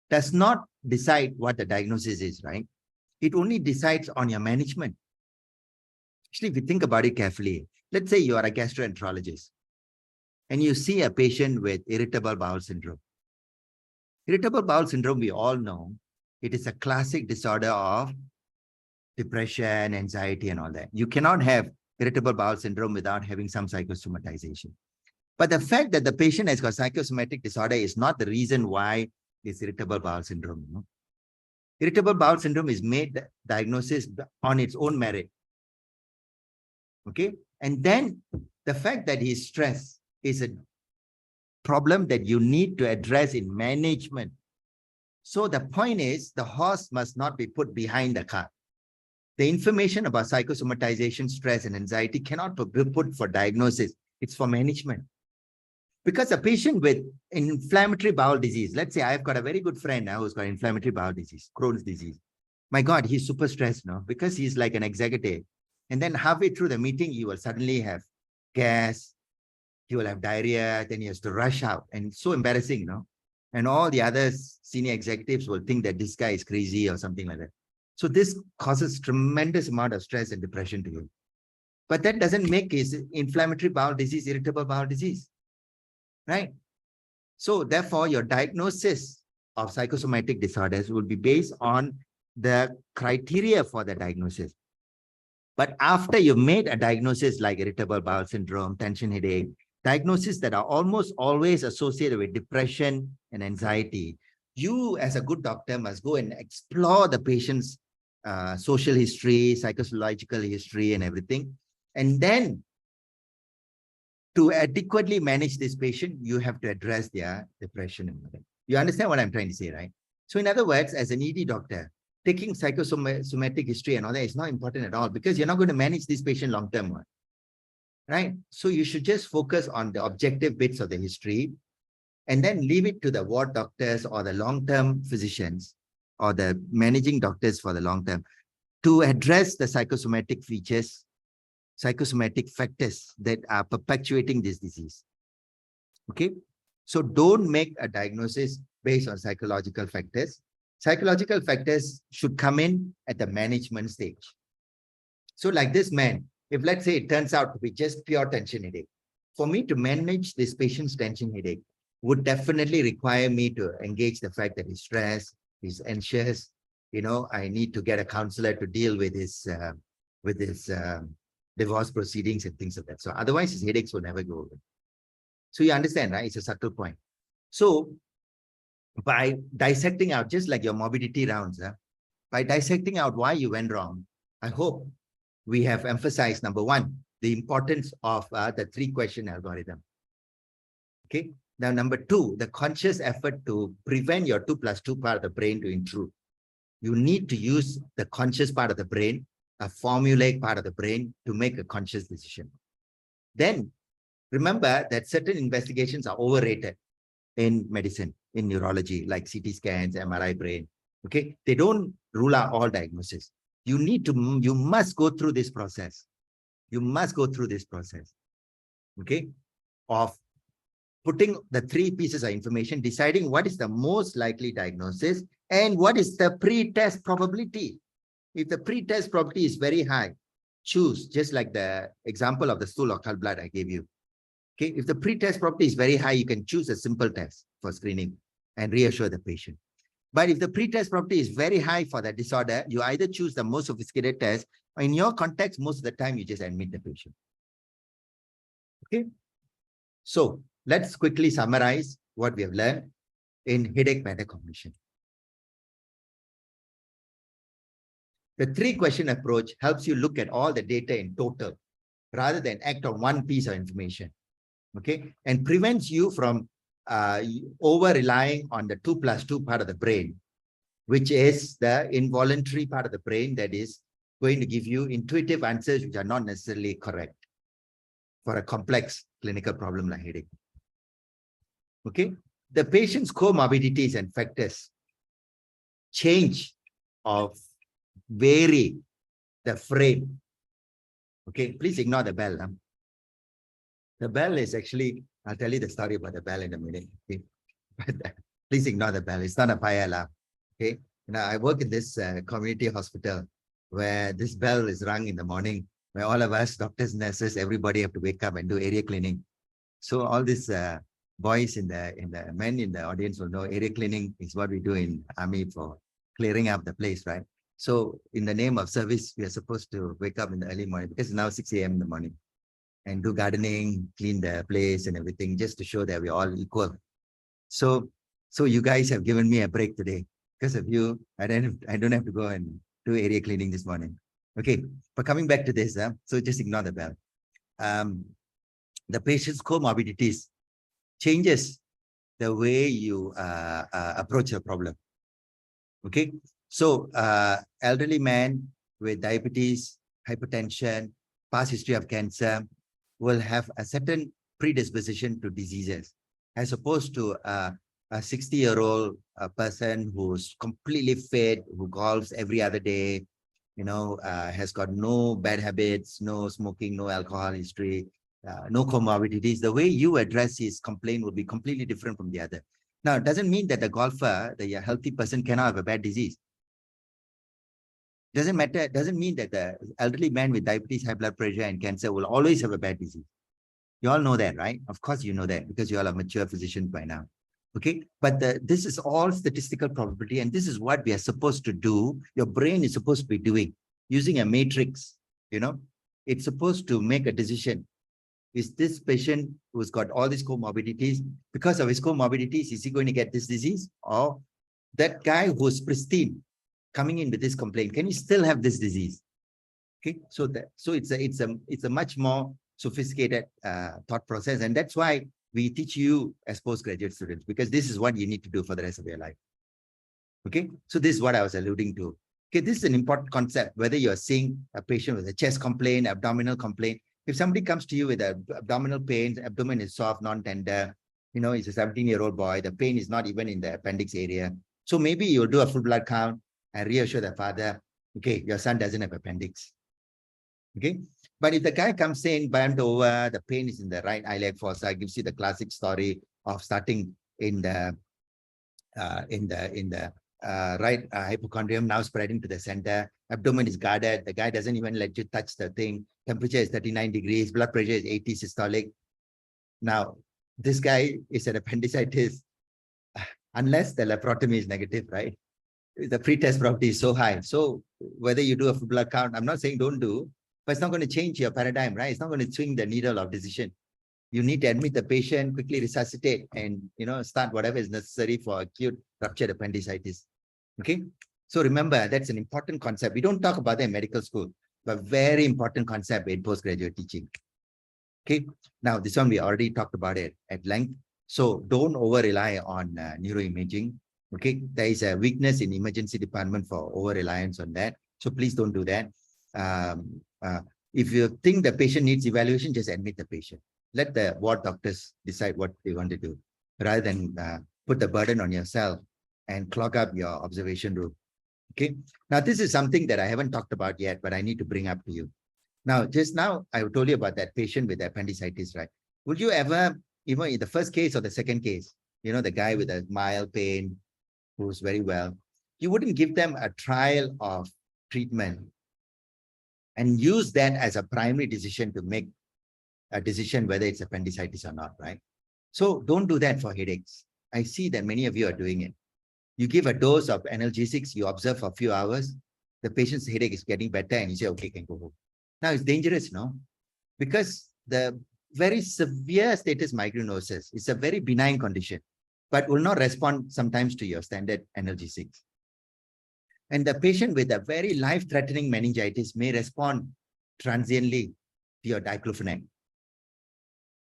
S1: does not decide what the diagnosis is, right? It only decides on your management. Actually, if you think about it carefully, let's say you are a gastroenterologist and you see a patient with irritable bowel syndrome. Irritable bowel syndrome, we all know, it is a classic disorder of depression, anxiety, and all that. You cannot have irritable bowel syndrome without having some psychosomatization. But the fact that the patient has got psychosomatic disorder is not the reason why it's irritable bowel syndrome. You know? Irritable bowel syndrome is made diagnosis on its own merit. Okay. And then the fact that he's stressed is a problem that you need to address in management. So the point is, the horse must not be put behind the cart. The information about psychosomatization, stress, and anxiety cannot be put for diagnosis. It's for management. Because a patient with inflammatory bowel disease, let's say I've got a very good friend now who's got inflammatory bowel disease, Crohn's disease. My God, he's super stressed now because he's like an executive. And then halfway through the meeting, he will suddenly have gas, he will have diarrhea, then he has to rush out. And it's so embarrassing, you know. And all the other senior executives will think that this guy is crazy or something like that. So this causes tremendous amount of stress and depression to him. But that doesn't make his inflammatory bowel disease irritable bowel disease, right? So therefore, your diagnosis of psychosomatic disorders would be based on the criteria for the diagnosis. But after you've made a diagnosis like irritable bowel syndrome, tension headache, diagnoses that are almost always associated with depression and anxiety, you as a good doctor must go and explore the patient's social history, psychological history, and everything. And then to adequately manage this patient, you have to address their depression. You understand what I'm trying to say, right? So in other words, as an ED doctor, taking psychosomatic history and all that is not important at all, because you're not going to manage this patient long-term, right? So you should just focus on the objective bits of the history and then leave it to the ward doctors or the long-term physicians or the managing doctors for the long-term to address the psychosomatic features, psychosomatic factors that are perpetuating this disease. Okay. So don't make a diagnosis based on psychological factors. Psychological factors should come in at the management stage. So like this man, if let's say it turns out to be just pure tension headache, for me to manage this patient's tension headache would definitely require me to engage the fact that he's stressed, he's anxious. You know, I need to get a counselor to deal with his divorce proceedings and things like that. So otherwise his headaches will never go away. So you understand, right? It's a subtle point. So by dissecting out, just like your morbidity rounds, by dissecting out why you went wrong, I hope we have emphasized, number one, the importance of the 3-question algorithm. Okay. Now, number two, the conscious effort to prevent your 2+2 part of the brain to intrude. You need to use the conscious part of the brain, a formulaic part of the brain, to make a conscious decision. Then remember that certain investigations are overrated in medicine, in neurology, like CT scans, MRI brain. Okay, they don't rule out all diagnoses. you must go through this process. You must go through this process, okay, of putting the 3 pieces of information, deciding what is the most likely diagnosis and what is the pre-test probability. If the pre-test probability is very high, choose, just like the example of the stool or cut blood I gave you. Okay, if the pre-test probability is very high, you can choose a simple test for screening and reassure the patient. But if the pre-test probability is very high for that disorder, you either choose the most sophisticated test, or in your context, most of the time, you just admit the patient. Okay, so let's quickly summarize what we have learned in headache metacognition. The 3-question approach helps you look at all the data in total rather than act on one piece of information, okay, and prevents you from over-relying on the 2+2 part of the brain, which is the involuntary part of the brain that is going to give you intuitive answers which are not necessarily correct for a complex clinical problem like headache. Okay, the patient's comorbidities and factors change of vary the frame. Okay, please ignore the bell. Huh? The bell is actually, I'll tell you the story about the bell in a minute. Okay? But please ignore the bell. It's not a fire alarm. Okay, I work in this community hospital where this bell is rung in the morning, where all of us, doctors, nurses, everybody have to wake up and do area cleaning. So all these boys men in the audience will know area cleaning is what we do in army for clearing up the place, right? So in the name of service, we are supposed to wake up in the early morning because it's now 6 a.m. in the morning and do gardening, clean the place and everything just to show that we're all equal. So you guys have given me a break today. Because of you, I don't have to go and do area cleaning this morning. Okay, but coming back to this, so just ignore the bell. The patient's comorbidities changes the way you approach the problem. Okay, so elderly man with diabetes, hypertension, past history of cancer will have a certain predisposition to diseases, as opposed to a 60-year-old person who's completely fit, who golfs every other day, has got no bad habits, no smoking, no alcohol history, no comorbidities. The way you address his complaint will be completely different from the other. Now, it doesn't mean that the golfer, the healthy person, cannot have a bad disease. Doesn't matter. It doesn't mean that the elderly man with diabetes, high blood pressure, and cancer will always have a bad disease. You all know that, right? Of course, you know that because you all are mature physicians by now. Okay, but this is all statistical probability, and this is what we are supposed to do. Your brain is supposed to be doing using a matrix. It's supposed to make a decision. Is this patient who's got all these comorbidities, because of his comorbidities, is he going to get this disease? Or that guy who's pristine coming in with this complaint, can he still have this disease? Okay, so it's a much more sophisticated thought process, and that's why we teach you as postgraduate students, because this is what you need to do for the rest of your life. Okay, so this is what I was alluding to. Okay, this is an important concept, whether you're seeing a patient with a chest complaint, abdominal complaint. If somebody comes to you with abdominal pain, abdomen is soft, non-tender, he's a 17-year-old boy, the pain is not even in the appendix area. So maybe you'll do a full blood count and reassure the father, okay, your son doesn't have appendix. Okay, but if the guy comes in, bent over, the pain is in the right iliac fossa, gives you the classic story of starting in the right hypochondrium, now spreading to the center, abdomen is guarded, the guy doesn't even let you touch the thing, temperature is 39 degrees, blood pressure is 80 systolic. Now, this guy is an appendicitis, unless the laparotomy is negative, right? The pretest probability is so high. So whether you do a full blood count, I'm not saying don't do, but it's not going to change your paradigm, right? It's not going to swing the needle of decision. You need to admit the patient, quickly resuscitate, and start whatever is necessary for acute ruptured appendicitis. Okay, so remember, that's an important concept. We don't talk about that in medical school, but very important concept in postgraduate teaching. Okay, now this one we already talked about it at length. So don't over rely on neuroimaging. Okay, there is a weakness in emergency department for over reliance on that. So please don't do that. If you think the patient needs evaluation, just admit the patient. Let the ward doctors decide what they want to do, rather than put the burden on yourself and clog up your observation room. Okay. Now, this is something that I haven't talked about yet, but I need to bring up to you. Now, just now, I told you about that patient with appendicitis, right? Would you ever, even in the first case or the second case, the guy with a mild pain who's very well, you wouldn't give them a trial of treatment and use that as a primary decision to make a decision whether it's appendicitis or not, right? So don't do that for headaches. I see that many of you are doing it. You give a dose of analgesics, you observe for a few hours, the patient's headache is getting better, and you say, okay, can go home. Now it's dangerous, no? Because the very severe status migrainosus is a very benign condition, but will not respond sometimes to your standard analgesics. And the patient with a very life-threatening meningitis may respond transiently to your diclofenac,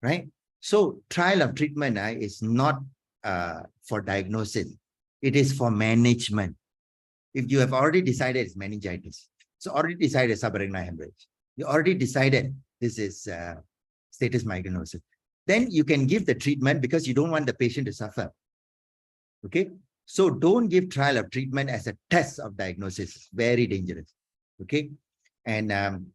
S1: right? So trial of treatment is not for diagnosis. It is for management. If you have already decided it's meningitis, so already decided subarachnoid hemorrhage, you already decided this is status migrainosus, then you can give the treatment because you don't want the patient to suffer. Okay, so don't give trial of treatment as a test of diagnosis. It's very dangerous. Okay, and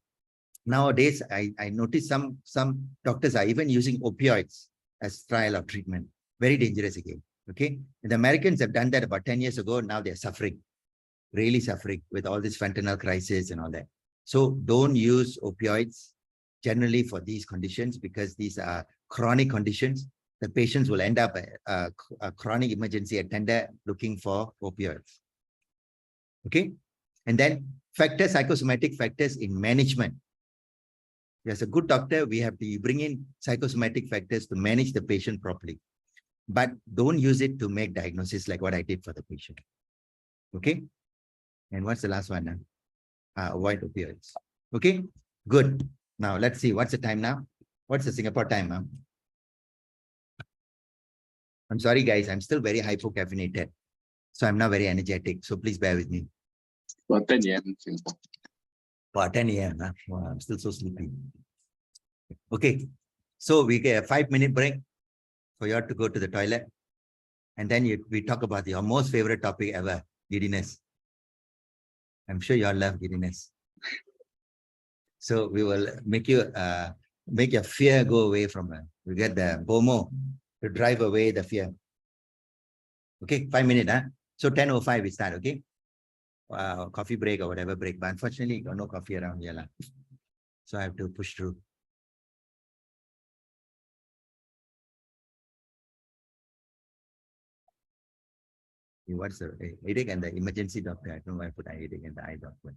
S1: nowadays I notice some doctors are even using opioids as trial of treatment. Very dangerous again. Okay, and the Americans have done that about 10 years ago. Now they're suffering, really suffering with all this fentanyl crisis and all that. So don't use opioids generally for these conditions because these are chronic conditions. The patients will end up a chronic emergency attendant looking for opioids. Okay. And then psychosomatic factors in management. As a good doctor, we have to bring in psychosomatic factors to manage the patient properly. But don't use it to make diagnosis like what I did for the patient. Okay. And what's the last one? Avoid opioids. Okay, good. Now let's see. What's the time now? What's the Singapore time? I'm sorry, guys. I'm still very hypocaffeinated. So I'm not very energetic. So please bear with me.
S2: Well, 10 a.m. in Singapore.
S1: 10 a.m. Wow, I'm still so sleepy. Okay. So we get a 5-minute break for you to go to the toilet. And then we talk about your most favorite topic ever, giddiness. I'm sure you all love giddiness. So we will make you make your fear go away from her. We get the BOMO to drive away the fear. Okay, 5 minutes, huh? So 10:05 we start, okay? Coffee break or whatever break. But unfortunately, got no coffee around here. Lah. So I have to push through. What's the headache and the emergency doctor? I don't know why I put headache and the eye doctor.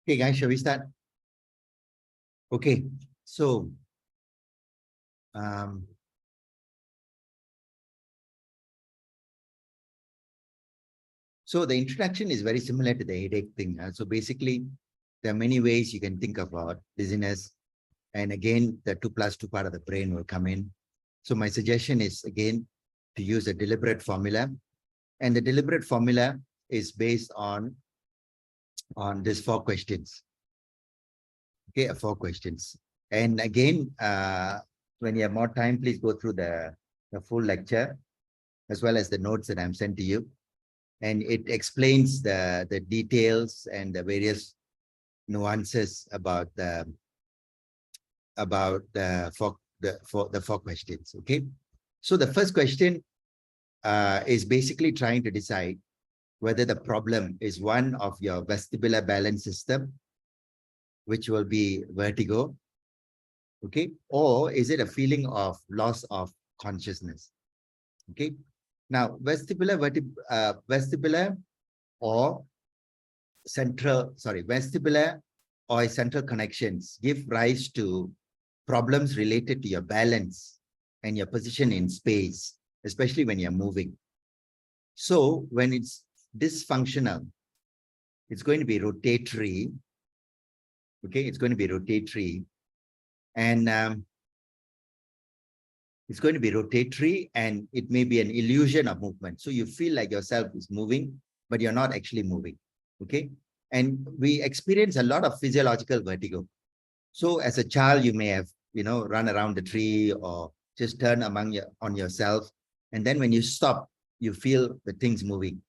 S1: Okay, guys, shall we start? Okay, so so the introduction is very similar to the headache thing. So basically, there are many ways you can think about dizziness. And again, the 2+2 part of the brain will come in. So my suggestion is, again, to use a deliberate formula. And the deliberate formula is based on these 4 questions. Okay, 4 questions. And again, when you have more time, please go through the full lecture, as well as the notes that I'm sent to you. And it explains the details and the various nuances about the 4 questions. Okay, so the first question is basically trying to decide whether the problem is one of your vestibular balance system, which will be vertigo, okay, or is it a feeling of loss of consciousness? Okay, now vestibular or vestibular or central connections give rise to problems related to your balance and your position in space, especially when you're moving. So when it's dysfunctional, it's going to be rotatory. Okay, it's going to be rotatory, and it's going to be rotatory, and it may be an illusion of movement. So you feel like yourself is moving, but you're not actually moving. Okay, and we experience a lot of physiological vertigo. So as a child, you may have, run around the tree or just turn on yourself, and then when you stop, you feel the things moving.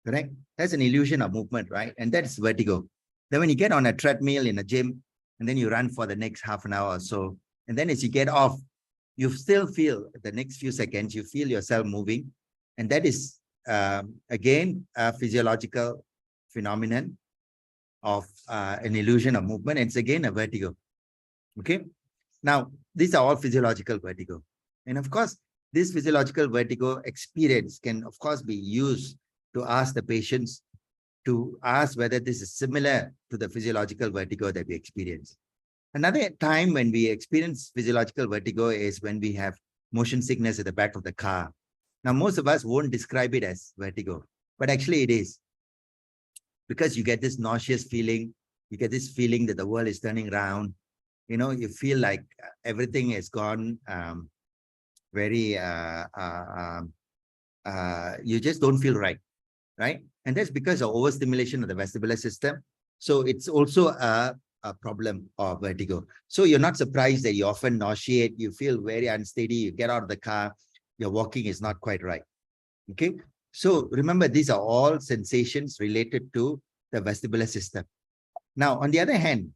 S1: Correct? That's an illusion of movement, right? And that's vertigo. Then when you get on a treadmill in a gym, and then you run for the next half an hour or so, and then as you get off, you still feel the next few seconds, you feel yourself moving. And that is, again, a physiological phenomenon of an illusion of movement. It's again a vertigo. Okay. Now, these are all physiological vertigo. And of course, this physiological vertigo experience can, of course, be used to ask the patients to ask whether this is similar to the physiological vertigo that we experience. Another time when we experience physiological vertigo is when we have motion sickness at the back of the car. Now, most of us won't describe it as vertigo, but actually it is. Because you get this nauseous feeling, you get this feeling that the world is turning around, you feel like everything has gone very, you just don't feel right? And that's because of overstimulation of the vestibular system. So it's also a problem of vertigo. So you're not surprised that you often nauseate, you feel very unsteady, you get out of the car, your walking is not quite right. Okay, so remember, these are all sensations related to the vestibular system. Now, on the other hand,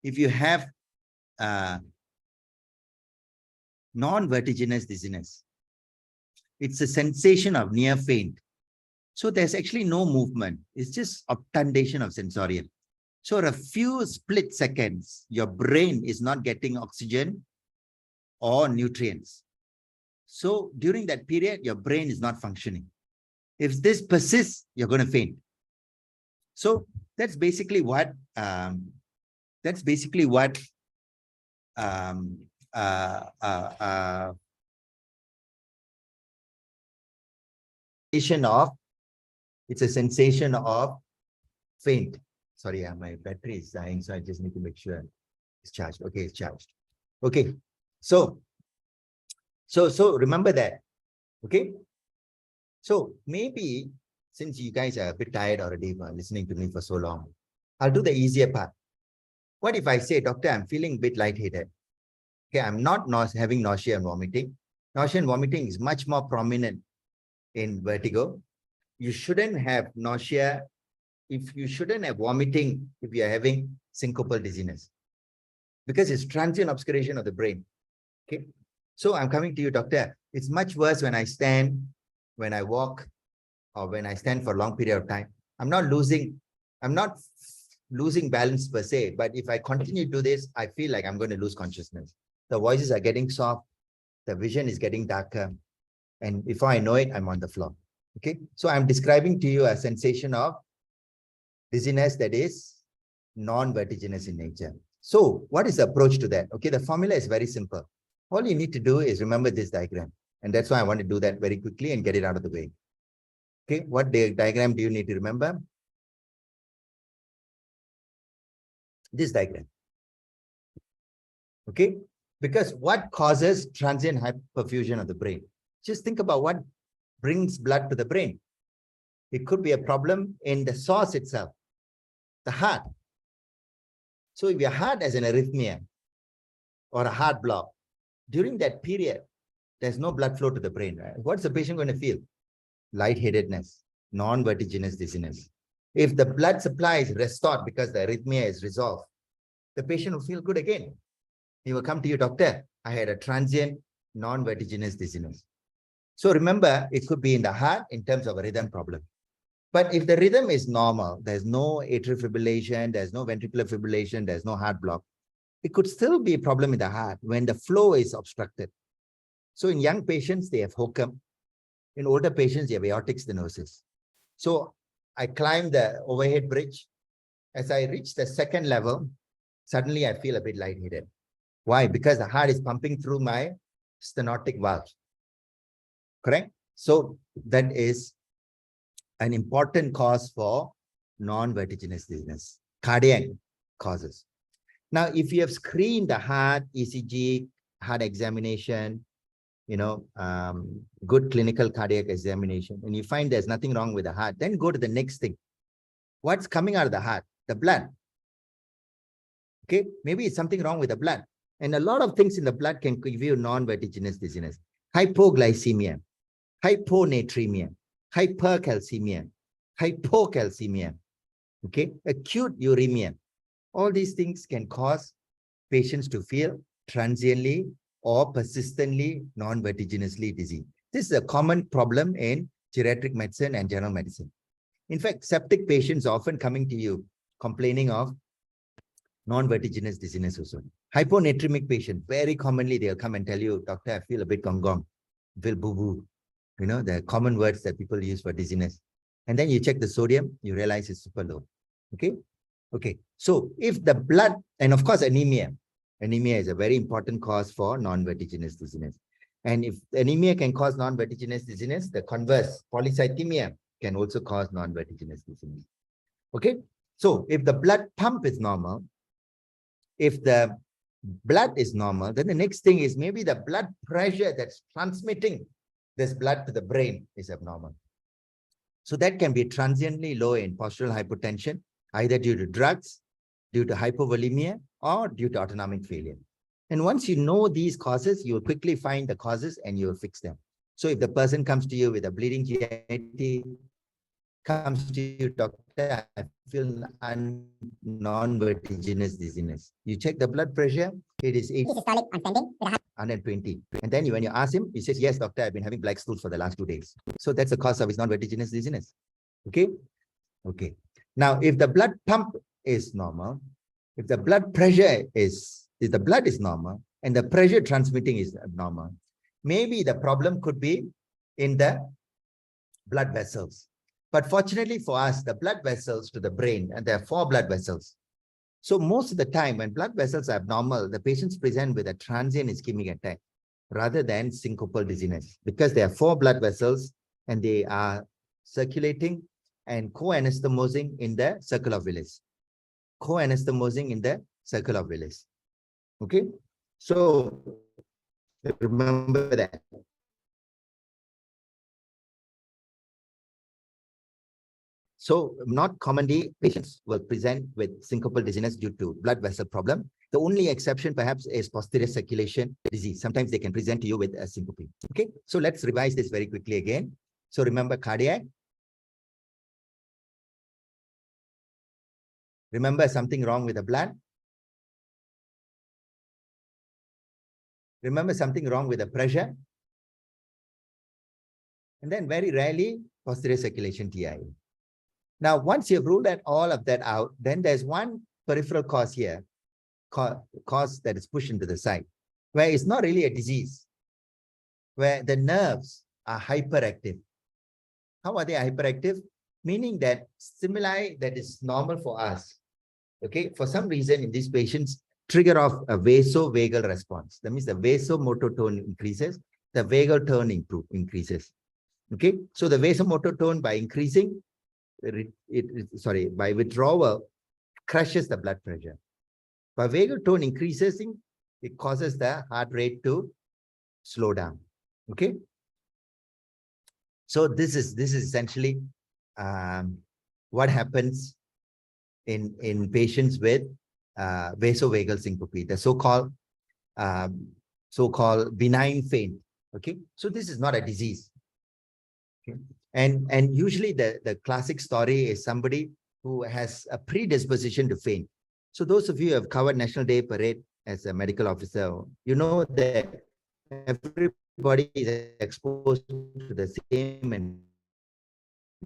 S1: if you have non-vertiginous dizziness, it's a sensation of near faint. So there's actually no movement. It's just obtundation of sensorium. So a few split seconds, your brain is not getting oxygen or nutrients. So during that period, your brain is not functioning. If this persists, you're going to faint. So that's basically what it's a sensation of faint. Sorry, my battery is dying, so I just need to make sure it's charged. Okay, it's charged. Okay, so remember that. Okay, so maybe since you guys are a bit tired already for listening to me for so long, I'll do the easier part. What if I say, doctor, I'm feeling a bit lightheaded? Okay, I'm not having nausea and vomiting. Nausea and vomiting is much more prominent in vertigo. You shouldn't have nausea, if you shouldn't have vomiting if you're having syncopal dizziness, because it's transient obscuration of the brain. Okay, so I'm coming to you, doctor. It's much worse when I stand, when I walk, or when I stand for a long period of time. I'm not losing balance per se, but if I continue to do this, I feel like I'm going to lose consciousness. The voices are getting soft, the vision is getting darker, and before I know it, I'm on the floor. Okay, so I'm describing to you a sensation of dizziness that is non-vertiginous in nature. So what is the approach to that? Okay, the formula is very simple. All you need to do is remember this diagram. And that's why I want to do that very quickly and get it out of the way. Okay, what diagram do you need to remember? This diagram. Okay, because what causes transient hyperfusion of the brain? Just think about what brings blood to the brain. It could be a problem in the source itself, the heart. So if your heart has an arrhythmia or a heart block, during that period, there's no blood flow to the brain, right? What's the patient going to feel? Lightheadedness, non-vertiginous dizziness. If the blood supply is restored because the arrhythmia is resolved, the patient will feel good again. He will come to you, doctor, I had a transient non-vertiginous dizziness. So remember, it could be in the heart in terms of a rhythm problem. But if the rhythm is normal, there's no atrial fibrillation, there's no ventricular fibrillation, there's no heart block, it could still be a problem in the heart when the flow is obstructed. So in young patients, they have hokum. In older patients, they have aortic stenosis. So I climbed the overhead bridge. As I reach the second level, suddenly I feel a bit lightheaded. Why? Because the heart is pumping through my stenotic valve. Correct? So that is an important cause for non-vertiginous dizziness, cardiac causes. Now, if you have screened the heart, ECG, heart examination, good clinical cardiac examination, and you find there's nothing wrong with the heart, then go to the next thing. What's coming out of the heart? The blood. Okay, maybe it's something wrong with the blood. And a lot of things in the blood can give you non-vertiginous dizziness. Hypoglycemia, hyponatremia, hypercalcemia, hypocalcemia, okay, acute uremia. All these things can cause patients to feel transiently or persistently non-vertiginously dizzy. This is a common problem in geriatric medicine and general medicine. In fact, septic patients are often coming to you complaining of non-vertiginous dizziness also. Hyponatremic patient, very commonly they'll come and tell you, doctor, I feel a bit gong, feel boo-boo. The common words that people use for dizziness. And then you check the sodium, you realize it's super low. Okay. Okay. So if the blood, and of course, anemia is a very important cause for non-vertiginous dizziness. And if anemia can cause non-vertiginous dizziness, the converse, polycythemia, can also cause non-vertiginous dizziness. Okay. So if the blood pump is normal, if the blood is normal, then the next thing is maybe the blood pressure that's transmitting this blood to the brain is abnormal. So that can be transiently low in postural hypotension, either due to drugs, due to hypovolemia, or due to autonomic failure. And once you know these causes, you will quickly find the causes and you will fix them. So if the person comes to you with a bleeding GIT, comes to you, doctor, I feel non-vertiginous dizziness. You check the blood pressure, it is 120. And then when you ask him, he says, yes, doctor, I've been having black stools for the last 2 days. So that's the cause of his non-vertiginous dizziness. Okay? Okay. Now, if the blood pump is normal, if the blood pressure is, if the blood is normal and the pressure transmitting is abnormal, maybe the problem could be in the blood vessels. But fortunately for us, the blood vessels to the brain, and there are 4 blood vessels. So most of the time when blood vessels are abnormal, the patients present with a transient ischemic attack rather than syncopal dizziness, because there are 4 blood vessels and they are circulating and co-anastomosing in the circle of Willis. Co-anastomosing in the circle of Willis. Okay? So remember that. So not commonly patients will present with syncopal dizziness due to blood vessel problem. The only exception perhaps is posterior circulation disease. Sometimes they can present to you with a syncope. Okay, so let's revise this very quickly again. So remember cardiac. Remember something wrong with the blood. Remember something wrong with the pressure. And then very rarely posterior circulation TIA. Now, once you've ruled all of that out, then there's one peripheral cause here, cause that is pushed into the side, where it's not really a disease, where the nerves are hyperactive. How are they hyperactive? meaning that stimuli that is normal for us, okay, for some reason in these patients trigger off a vasovagal response. That means the vasomotor tone increases, the vagal tone increases. Okay, so the vasomotor tone by increasing, by withdrawal, crushes the blood pressure. By vagal tone increasing, it causes the heart rate to slow down. Okay, so this is essentially what happens in patients with vasovagal syncope, the so-called benign faint. Okay, so this is not a disease. Okay, and usually the classic story is somebody who has a predisposition to faint. So those of you who have covered National Day Parade as a medical officer, you know that everybody is exposed to the same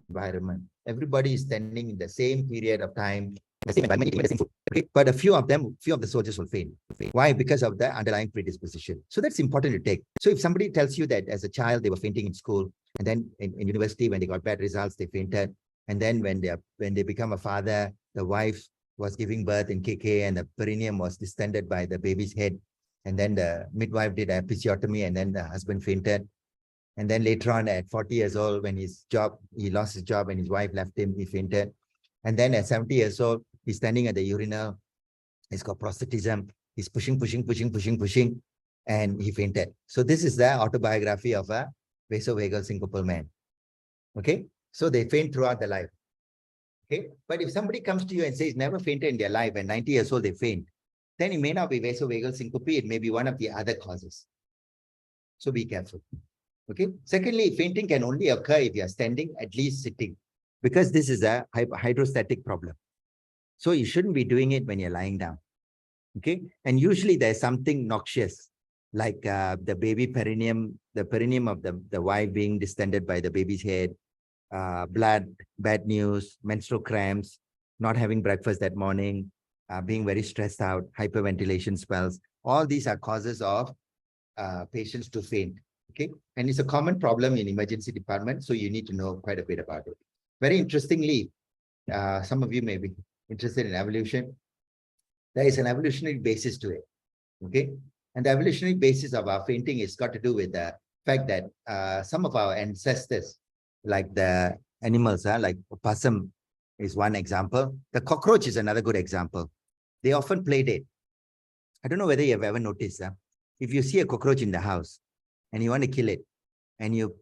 S1: environment. Everybody is standing in the same period of time, the same environment, eating the same food. Okay? But a few of the soldiers will faint. Why? Because of the underlying predisposition. So that's important to take. So if somebody tells you that as a child they were fainting in school, and then in university when they got bad results they fainted, and then when they become a father, the wife was giving birth in KK and the perineum was distended by the baby's head, and then the midwife did an episiotomy, and then the husband fainted. And then later on at 40 years old, when he lost his job and his wife left him, he fainted. And then at 70 years old, he's standing at the urinal. He's got prostatism. He's pushing, and he fainted. So this is the autobiography of a vasovagal syncopal man. Okay, so they faint throughout the life. Okay, but if somebody comes to you and says never fainted in their life and 90 years old they faint, then it may not be vasovagal syncope. It may be one of the other causes. So be careful. Okay. Secondly, fainting can only occur if you are standing, at least sitting, because this is a hydrostatic problem. So you shouldn't be doing it when you're lying down. Okay. And usually there's something noxious, like the baby perineum, the perineum of the wife being distended by the baby's head, blood, bad news, menstrual cramps, not having breakfast that morning, being very stressed out, hyperventilation spells. All these are causes of patients to faint. Okay, and it's a common problem in emergency department, so you need to know quite a bit about it. Very interestingly, some of you may be interested in evolution. There is an evolutionary basis to it. Okay, and the evolutionary basis of our fainting is got to do with the fact that some of our ancestors, like the animals, like opossum is one example. The cockroach is another good example. They often play dead. I don't know whether you have ever noticed that. If you see a cockroach in the house and you want to kill it and you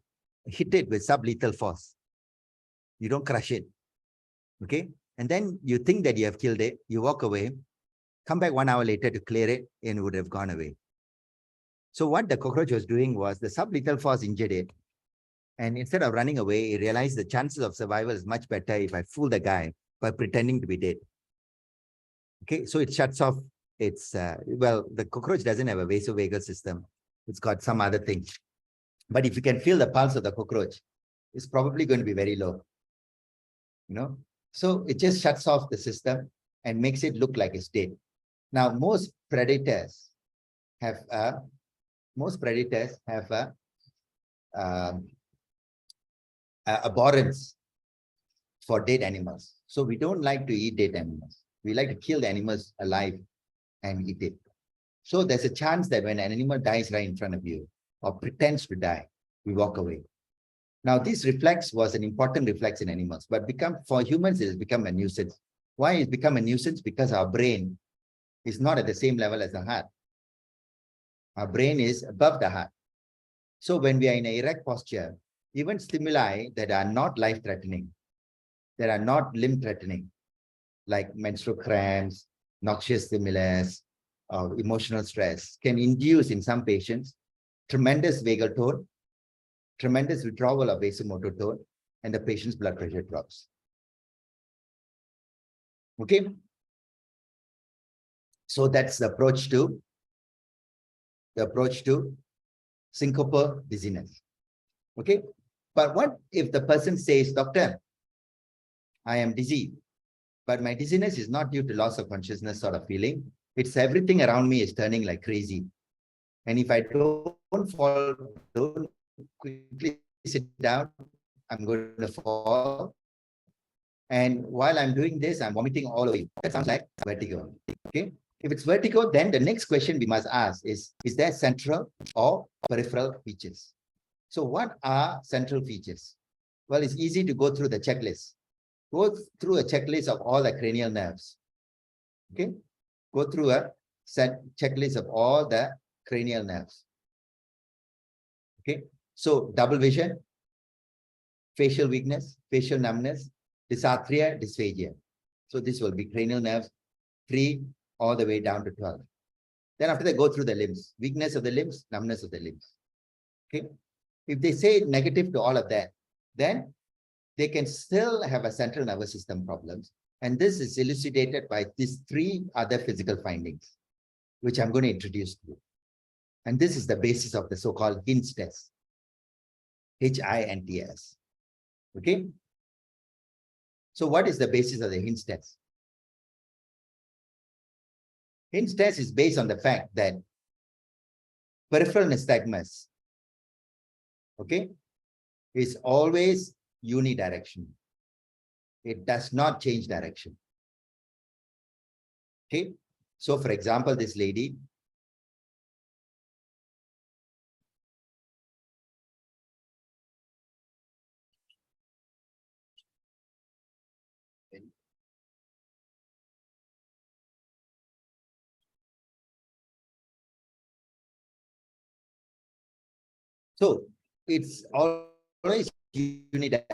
S1: hit it with sublethal force, you don't crush it. Okay. And then you think that you have killed it, you walk away, come back 1 hour later to clear it, and it would have gone away. So what the cockroach was doing was the sublethal force injured it. And instead of running away, he realized the chances of survival is much better if I fool the guy by pretending to be dead. Okay. So it shuts off its, well, the cockroach doesn't have a vasovagal system. It's got some other thing. But if you can feel the pulse of the cockroach, it's probably going to be very low. You know, so it just shuts off the system and makes it look like it's dead. Now, most predators have a abhorrence for dead animals. So we don't like to eat dead animals. We like to kill the animals alive and eat it. So there's a chance that when an animal dies right in front of you or pretends to die, we walk away. Now, this reflex was an important reflex in animals, but for humans, it has become a nuisance. Why it's become a nuisance? Because our brain is not at the same level as the heart. Our brain is above the heart. So when we are in an erect posture, even stimuli that are not life-threatening, that are not limb-threatening, like menstrual cramps, noxious stimulus, or emotional stress, can induce in some patients tremendous vagal tone, tremendous withdrawal of vasomotor tone, and the patient's blood pressure drops. Okay. So that's the approach to syncopal dizziness. Okay. But what if the person says, doctor, I am dizzy, but my dizziness is not due to loss of consciousness sort of feeling. It's everything around me is turning like crazy. And if I don't quickly sit down, I'm going to fall And while I'm doing this, I'm vomiting all over you. That sounds like vertigo. Okay. If it's vertigo, then the next question we must ask is there central or peripheral features? So what are central features? Well, it's easy to go through the checklist. Go through a checklist of all the cranial nerves. Okay. Go through a checklist of all the cranial nerves. Okay. So double vision, facial weakness, facial numbness, dysarthria, dysphagia. So this will be cranial nerves 3 all the way down to 12. Then after that, go through the limbs, weakness of the limbs, numbness of the limbs. Okay. If they say negative to all of that, then they can still have a central nervous system problems. And this is elucidated by these 3 other physical findings, which I'm going to introduce to you. And this is the basis of the so-called HINTS test. HINTS. Okay. So what is the basis of the HINTS test? HINTS test is based on the fact that peripheral nystagmus, okay, is always unidirectional. It does not change direction. Okay. So for example, this lady, so it's always unidirectional.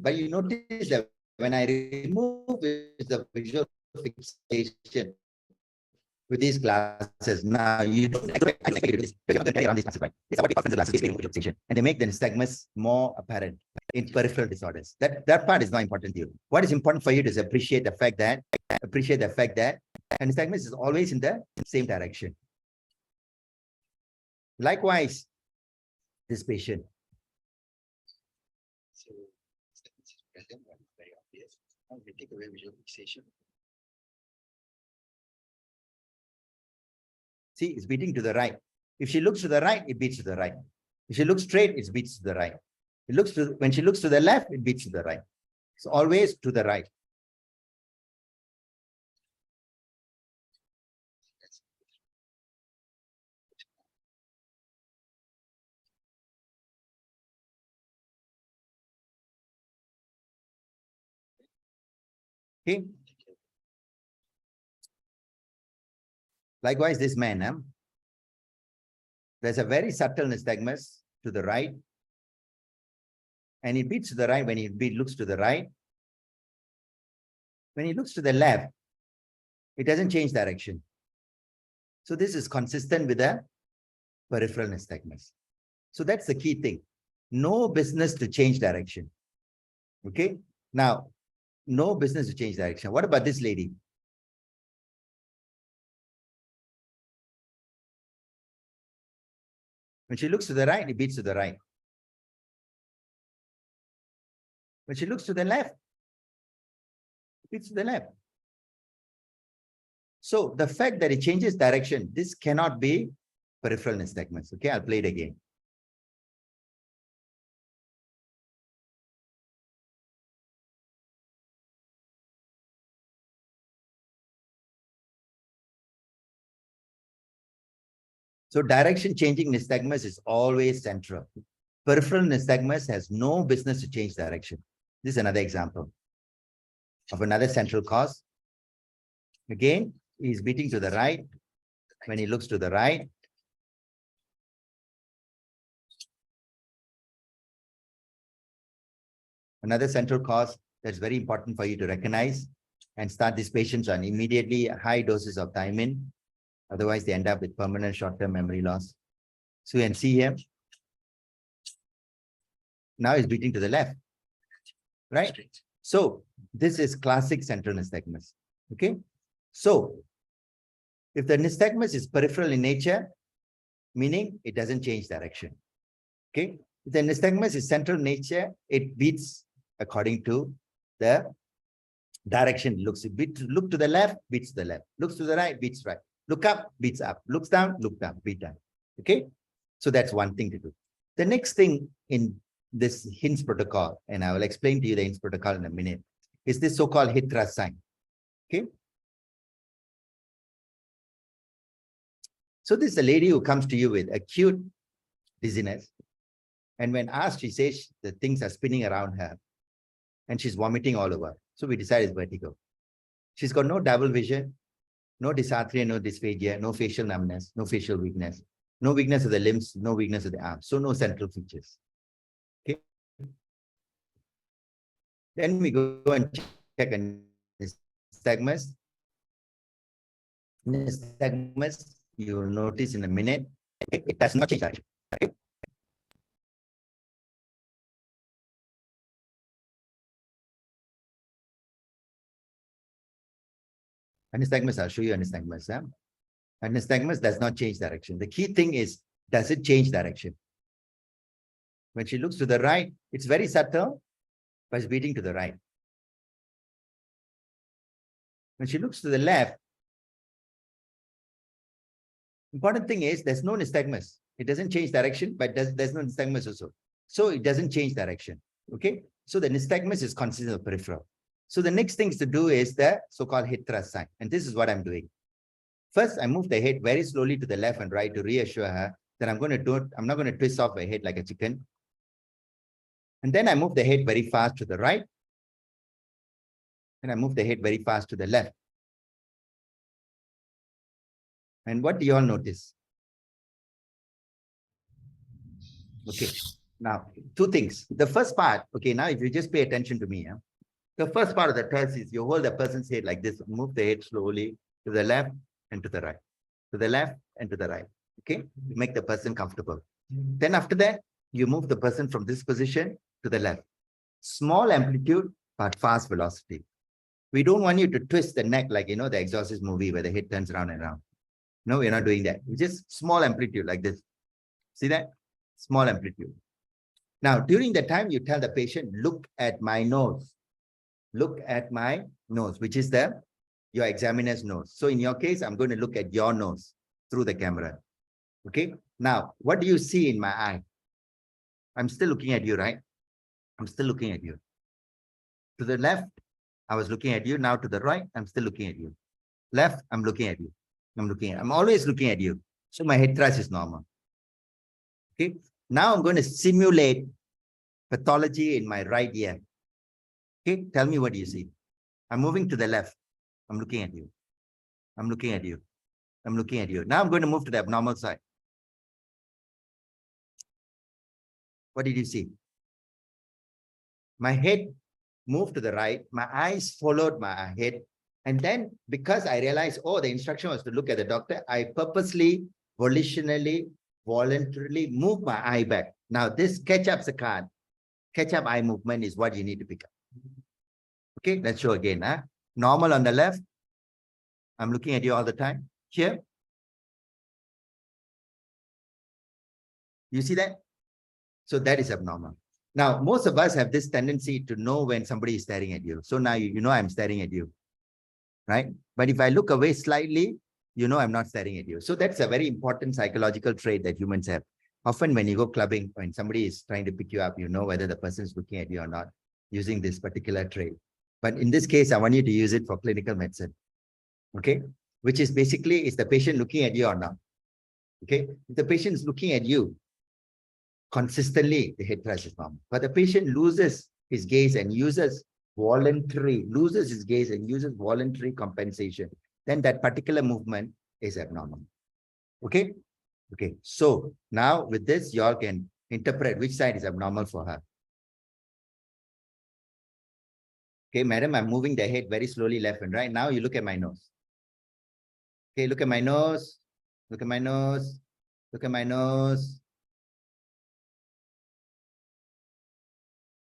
S1: But you notice that when I remove the visual fixation with these classes, now you don't expect this because you're going to carry around these classes, right? These are what we call classes, visual fixation, and they make the nystagmus more apparent in peripheral disorders. That part is not important to you. What is important for you is appreciate the fact that nystagmus is always in the same direction. Likewise, this patient. So present, very obvious. Now we take away visual fixation. See, it's beating to the right. If she looks to the right, it beats to the right. If she looks straight, it beats to the right. When she looks to the left, it beats to the right. It's always to the right. Okay. Likewise, this man, there's a very subtle nystagmus to the right. And he beats to the right when he looks to the right. When he looks to the left, it doesn't change direction. So this is consistent with the peripheral nystagmus. So that's the key thing. No business to change direction. Okay. Now, no business to change direction. What about this lady? When she looks to the right, it beats to the right. When she looks to the left, it beats to the left. So the fact that it changes direction, this cannot be peripheral nystagmus. Okay, I'll play it again. So direction changing nystagmus is always central. Peripheral nystagmus has no business to change direction. This is another example of another central cause. Again, he's beating to the right. When he looks to the right, another central cause that's very important for you to recognize and start these patients on immediately high doses of thiamine. Otherwise, they end up with permanent short-term memory loss. So you can see here. Now he's beating to the left, right? So this is classic central nystagmus. Okay. So if the nystagmus is peripheral in nature, meaning it doesn't change direction. Okay. If the nystagmus is central in nature, it beats according to the direction it looks. Look to the left, beats the left. Looks to the right, beats right. Look up, beats up. Looks down, look down, beat down. Okay. So that's one thing to do. The next thing in this hints protocol, and I will explain to you the hints protocol in a minute, is this so-called head thrust sign. Okay. So this is a lady who comes to you with acute dizziness. And when asked, she says the things are spinning around her and she's vomiting all over. So we decided it's vertigo. She's got no double vision, no dysarthria, no dysphagia, no facial numbness, no facial weakness, no weakness of the limbs, no weakness of the arms. So no central features. Okay. Then we go and check nystagmus. Nystagmus, you will notice in a minute, it does not change direction. Okay. Nystagmus, I'll show you nystagmus. Huh? Nystagmus does not change direction. The key thing is, does it change direction? When she looks to the right, it's very subtle, but it's beating to the right. When she looks to the left, important thing is there's no nystagmus. It doesn't change direction, but there's no nystagmus also. So it doesn't change direction. Okay. So the nystagmus is consistent of peripheral. So the next things to do is the so-called head thrust sign. And this is what I'm doing. First, I move the head very slowly to the left and right to reassure her that I'm going to do it. I'm not going to twist off her head like a chicken. And then I move the head very fast to the right. And I move the head very fast to the left. And what do you all notice? Okay. Now, two things. The first part, okay, now if you just pay attention to me, the first part of the test is you hold the person's head like this, move the head slowly to the left and to the right, to the left and to the right. Okay, make the person comfortable. Then after that, you move the person from this position to the left. Small amplitude, but fast velocity. We don't want you to twist the neck like, the Exorcist movie where the head turns around and around. No, we're not doing that. Just small amplitude like this. See that? Small amplitude. Now, during the time, you tell the patient, look at my nose. Look at my nose, which is your examiner's nose. So in your case, I'm going to look at your nose through the camera. Okay. Now, what do you see in my eye? I'm still looking at you, right? I'm still looking at you. To the left, I was looking at you. Now to the right, I'm still looking at you. Left, I'm looking at you. I'm always looking at you. So my head thrust is normal. Okay. Now I'm going to simulate pathology in my right ear. Okay. Tell me what you see. I'm moving to the left. I'm looking at you. I'm looking at you. I'm looking at you. Now I'm going to move to the abnormal side. What did you see? My head moved to the right. My eyes followed my head. And then because I realized, the instruction was to look at the doctor, I purposely, volitionally, voluntarily move my eye back. Now this catch-up eye movement is what you need to pick up. Okay, let's show again. Normal on the left. I'm looking at you all the time. Here. You see that? So that is abnormal. Now, most of us have this tendency to know when somebody is staring at you. So now you know I'm staring at you, right? But if I look away slightly, I'm not staring at you. So that's a very important psychological trait that humans have. Often when you go clubbing, when somebody is trying to pick you up, you know whether the person is looking at you or not using this particular trait. But in this case, I want you to use it for clinical medicine, okay? Which is basically, is the patient looking at you or not? Okay, if the patient is looking at you, consistently, the head thrust is normal. But the patient loses his gaze and uses voluntary compensation, then that particular movement is abnormal. Okay? Okay. So now with this, you all can interpret which side is abnormal for her. Okay, madam, I'm moving the head very slowly left and right. Now you look at my nose. Okay, look at my nose. Look at my nose. Look at my nose.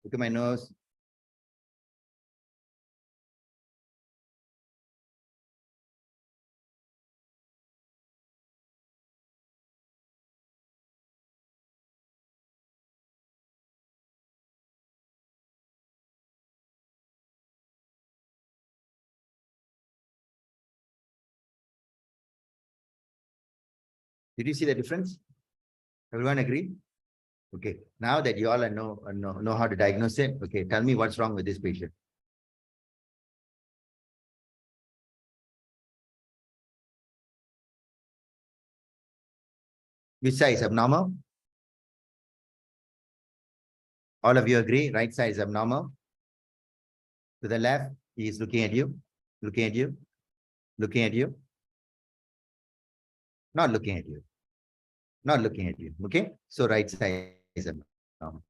S1: Look at my nose. Did you see the difference? Everyone agree? Okay, now that you all know how to diagnose it, okay, tell me what's wrong with this patient. Which side is abnormal? All of you agree, right side is abnormal. To the left, he is looking at you, looking at you, looking at you, not looking at you, not looking at you. Okay, so right side is abnormal.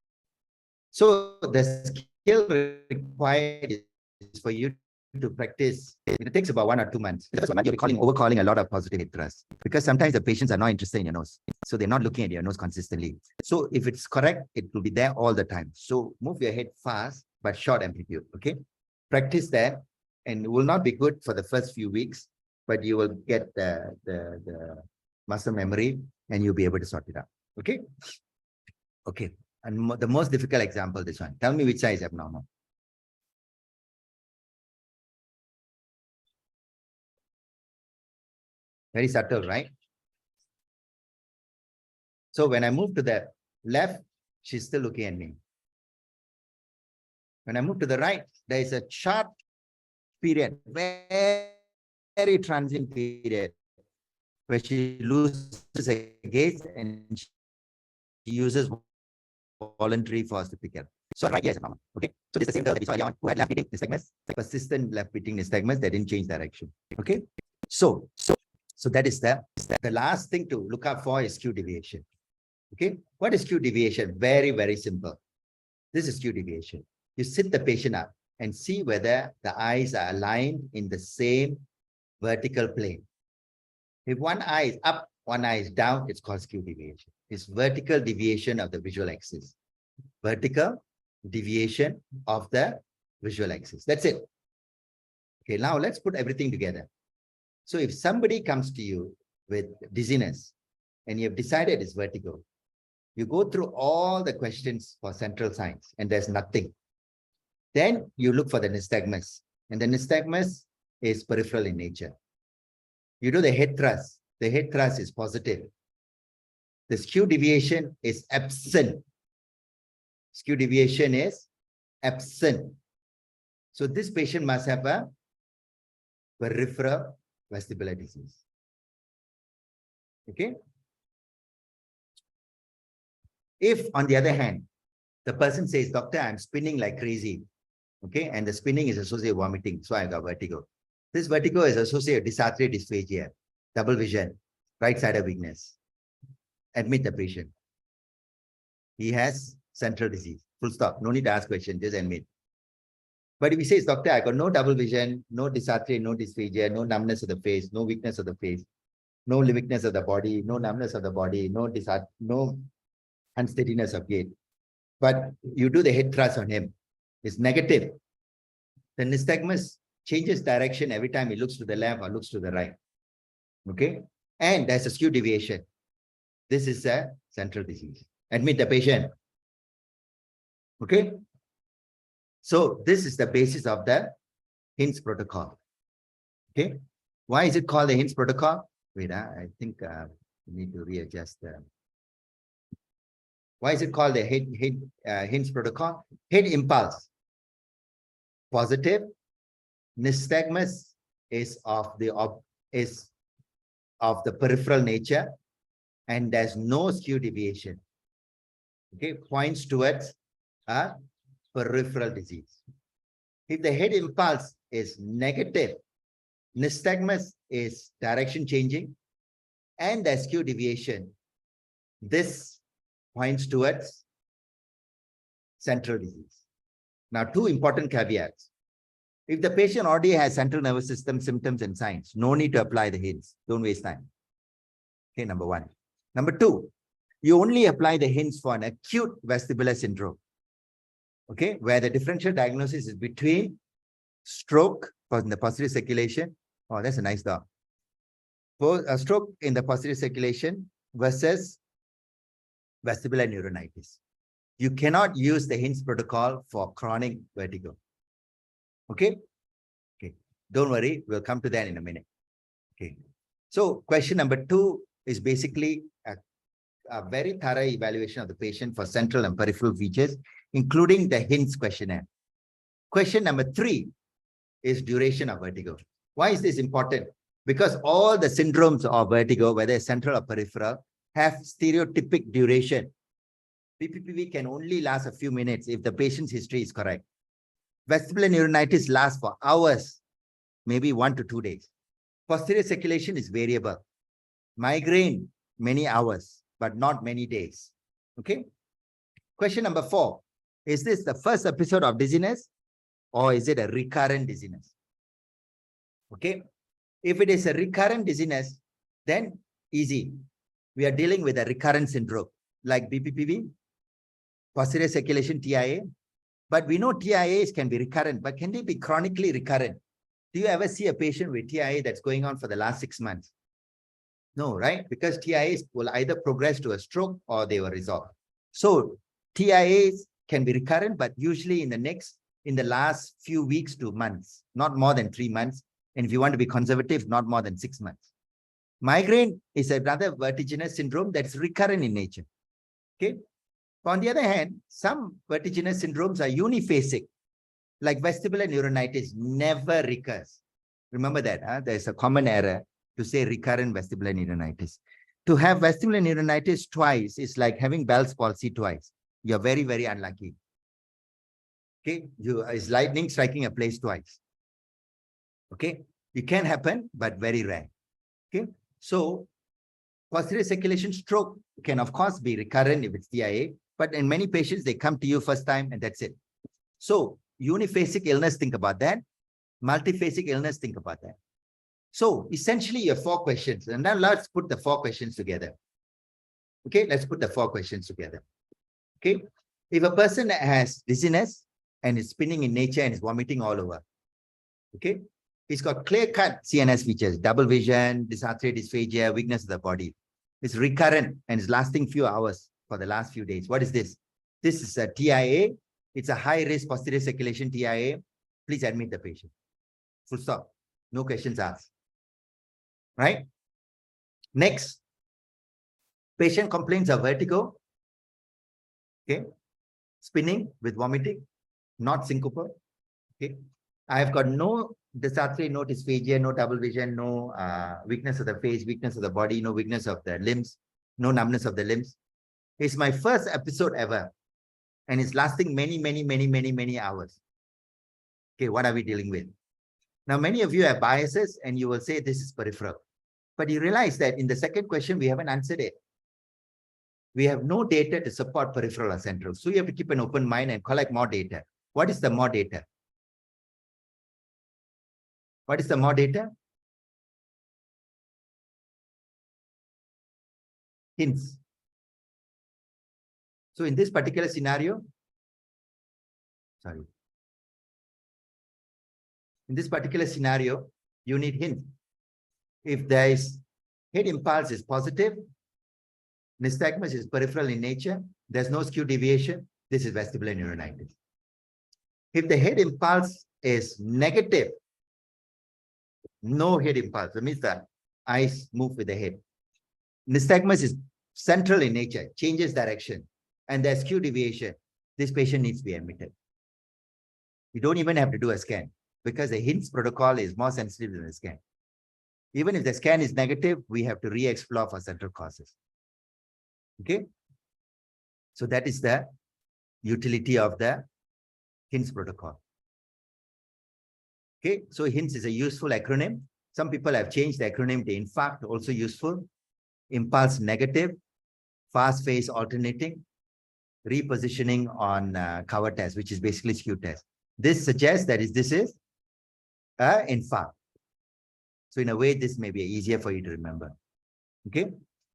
S1: So the skill required is for you to practice. It takes about 1 or 2 months. The first 1 month, you'll be overcalling a lot of positive head thrust because sometimes the patients are not interested in your nose. So they're not looking at your nose consistently. So if it's correct, it will be there all the time. So move your head fast, but short amplitude. Okay. Practice that, and it will not be good for the first few weeks, but you will get the muscle memory and you'll be able to sort it out. Okay. Okay. And the most difficult example, this one. Tell me which side is abnormal. Very subtle, right? So when I move to the left, she's still looking at me. When I move to the right, there is a short period, very transient period, where she loses her gaze and she uses voluntary force to pick up. So right here is abnormal. Okay. So this is the same girl that we saw earlier on who had left beating nystagmus, persistent left beating nystagmus that didn't change direction. Okay. So that is the last thing to look up for is skew deviation. Okay. What is skew deviation? Very, very simple. This is skew deviation. You sit the patient up and see whether the eyes are aligned in the same vertical plane. If one eye is up, one eye is down, it's called skew deviation. It's vertical deviation of the visual axis. Vertical deviation of the visual axis. That's it. Okay, now let's put everything together. So if somebody comes to you with dizziness and you have decided it's vertigo, you go through all the questions for central signs and there's nothing. Then you look for the nystagmus, and the nystagmus is peripheral in nature. You do the head thrust. The head thrust is positive. The skew deviation is absent. Skew deviation is absent. So this patient must have a peripheral vestibular disease. Okay. If, on the other hand, the person says, doctor, I'm spinning like crazy. Okay. And the spinning is associated with vomiting. So I got vertigo. This vertigo is associated with dysarthria dysphagia, double vision, right-sided weakness. Admit the patient. He has central disease. Full stop. No need to ask questions. Just admit. But if he says, doctor, I got no double vision, no dysarthria, no dysphagia, no numbness of the face, no weakness of the face, no weakness of the body, no numbness of the body, no unsteadiness of gait. But you do the head thrust on him. It's negative. The nystagmus changes direction every time he looks to the left or looks to the right. Okay. And there's a skew deviation. This is a central disease. Admit the patient. Okay. So this is the basis of the Hinds protocol. Okay. Why is it called the Hinds protocol? Wait, I think we need to readjust the. Why is it called the Hinds protocol? Head impulse. Positive. Nystagmus is of the peripheral nature, and there's no skew deviation. Okay, points towards a peripheral disease. If the head impulse is negative, nystagmus is direction changing, and the skew deviation, this points towards central disease. Now, two important caveats. If the patient already has central nervous system symptoms and signs, no need to apply the Hinds. Don't waste time. Okay, number one. Number two, you only apply the Hinds for an acute vestibular syndrome. Okay, where the differential diagnosis is between stroke in the posterior circulation. Oh, that's a nice dog. For a stroke in the posterior circulation versus vestibular neuronitis. You cannot use the Hinds protocol for chronic vertigo. Okay. Okay. Don't worry. We'll come to that in a minute. Okay. So question number two is basically a very thorough evaluation of the patient for central and peripheral features, including the HINTS questionnaire. Question number 3 is duration of vertigo. Why is this important? Because all the syndromes of vertigo, whether central or peripheral, have stereotypic duration. PPPV can only last a few minutes if the patient's history is correct. Vestibular neuronitis lasts for hours, maybe 1 to 2 days. Posterior circulation is variable. Migraine, many hours, but not many days. Okay. Question number 4. Is this the first episode of dizziness or is it a recurrent dizziness? Okay. If it is a recurrent dizziness, then easy. We are dealing with a recurrent syndrome like BPPV, posterior circulation TIA. But we know TIAs can be recurrent, but can they be chronically recurrent? Do you ever see a patient with TIA that's going on for the last 6 months? No, right? Because TIAs will either progress to a stroke or they will resolve. So TIAs can be recurrent, but usually in the last few weeks to months, not more than 3 months. And if you want to be conservative, not more than 6 months. Migraine is another vertiginous syndrome that's recurrent in nature. Okay. On the other hand, some vertiginous syndromes are uniphasic, like vestibular neuronitis never recurs. Remember that, there's a common error to say recurrent vestibular neuronitis. To have vestibular neuronitis twice is like having Bell's palsy twice. You're very, very unlucky. Okay, it's lightning striking a place twice. Okay, it can happen, but very rare. Okay, so posterior circulation stroke can, of course, be recurrent if it's TIA, but in many patients, they come to you first time and that's it. So uniphasic illness, think about that. Multiphasic illness, think about that. So essentially, you have 4 questions. And now let's put the 4 questions together. Okay, let's put the 4 questions together. Okay, if a person has dizziness and is spinning in nature and is vomiting all over, okay, he's got clear-cut CNS features, double vision, dysarthria, dysphagia, weakness of the body. It's recurrent and it's lasting few hours for the last few days. What is this? This is a TIA. It's a high-risk posterior circulation TIA. Please admit the patient. Full stop. No questions asked. Right? Next. Patient complains of vertigo. Okay. Spinning with vomiting, not syncopal. Okay. I have got no dysarthria, no dysphagia, no double vision, no weakness of the face, weakness of the body, no weakness of the limbs, no numbness of the limbs. It's my first episode ever. And it's lasting many hours. Okay, what are we dealing with? Now, many of you have biases and you will say this is peripheral. But you realize that in the second question, we haven't answered it. We have no data to support peripheral or central. So you have to keep an open mind and collect more data. What is the more data? What is the more data? Hints. So in this particular scenario, you need hint. If there is head impulse is positive, nystagmus is peripheral in nature, there's no skew deviation, this is vestibular neuronitis. If the head impulse is negative, no head impulse, that means the eyes move with the head. Nystagmus is central in nature, changes direction, and there's skew deviation. This patient needs to be admitted. You don't even have to do a scan because the HINTS protocol is more sensitive than the scan. Even if the scan is negative, we have to re-explore for central causes. Okay. So that is the utility of the HINTS protocol. Okay. So HINTS is a useful acronym. Some people have changed the acronym to INFARCT, also useful. Impulse negative, fast phase alternating, repositioning on cover test, which is basically skew test. This suggests that this is INFARCT. So in a way, this may be easier for you to remember. Okay.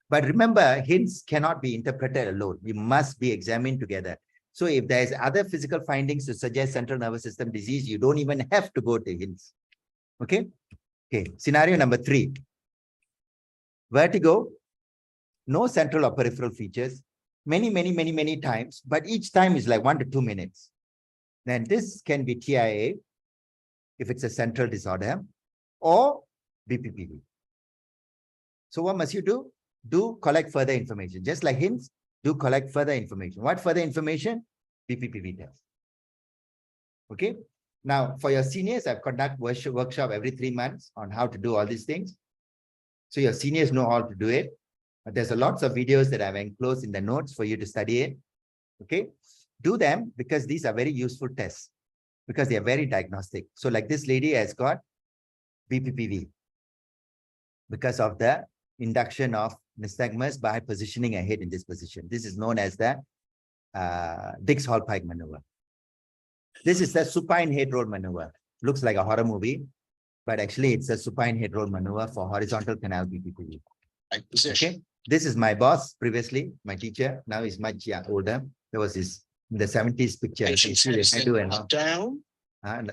S1: But remember, HINTS cannot be interpreted alone. We must be examined together. So if there's other physical findings to suggest central nervous system disease, you don't even have to go to HINTS. Okay. Okay. Scenario number 3. Vertigo, no central or peripheral features, many times, but each time is like 1 to 2 minutes. Then this can be TIA if it's a central disorder or BPPV. So what must you do? do collect further information. Just like hints, do collect further information. What further information? BPPV test. Okay. Now, for your seniors, I've conduct workshop every 3 months on how to do all these things. So your seniors know how to do it. But there's a lots of videos that I've enclosed in the notes for you to study it. Okay. Do them because these are very useful tests because they are very diagnostic. So like this lady has got BPPV because of the induction of nystagmus by positioning a head in this position. This is known as the Dix-Hallpike maneuver. This is the supine head roll maneuver. Looks like a horror movie, but actually it's a supine head roll maneuver for horizontal canal BPPV. Okay. This is my boss previously, my teacher. Now he's much older. There was his in the 70s picture. Down.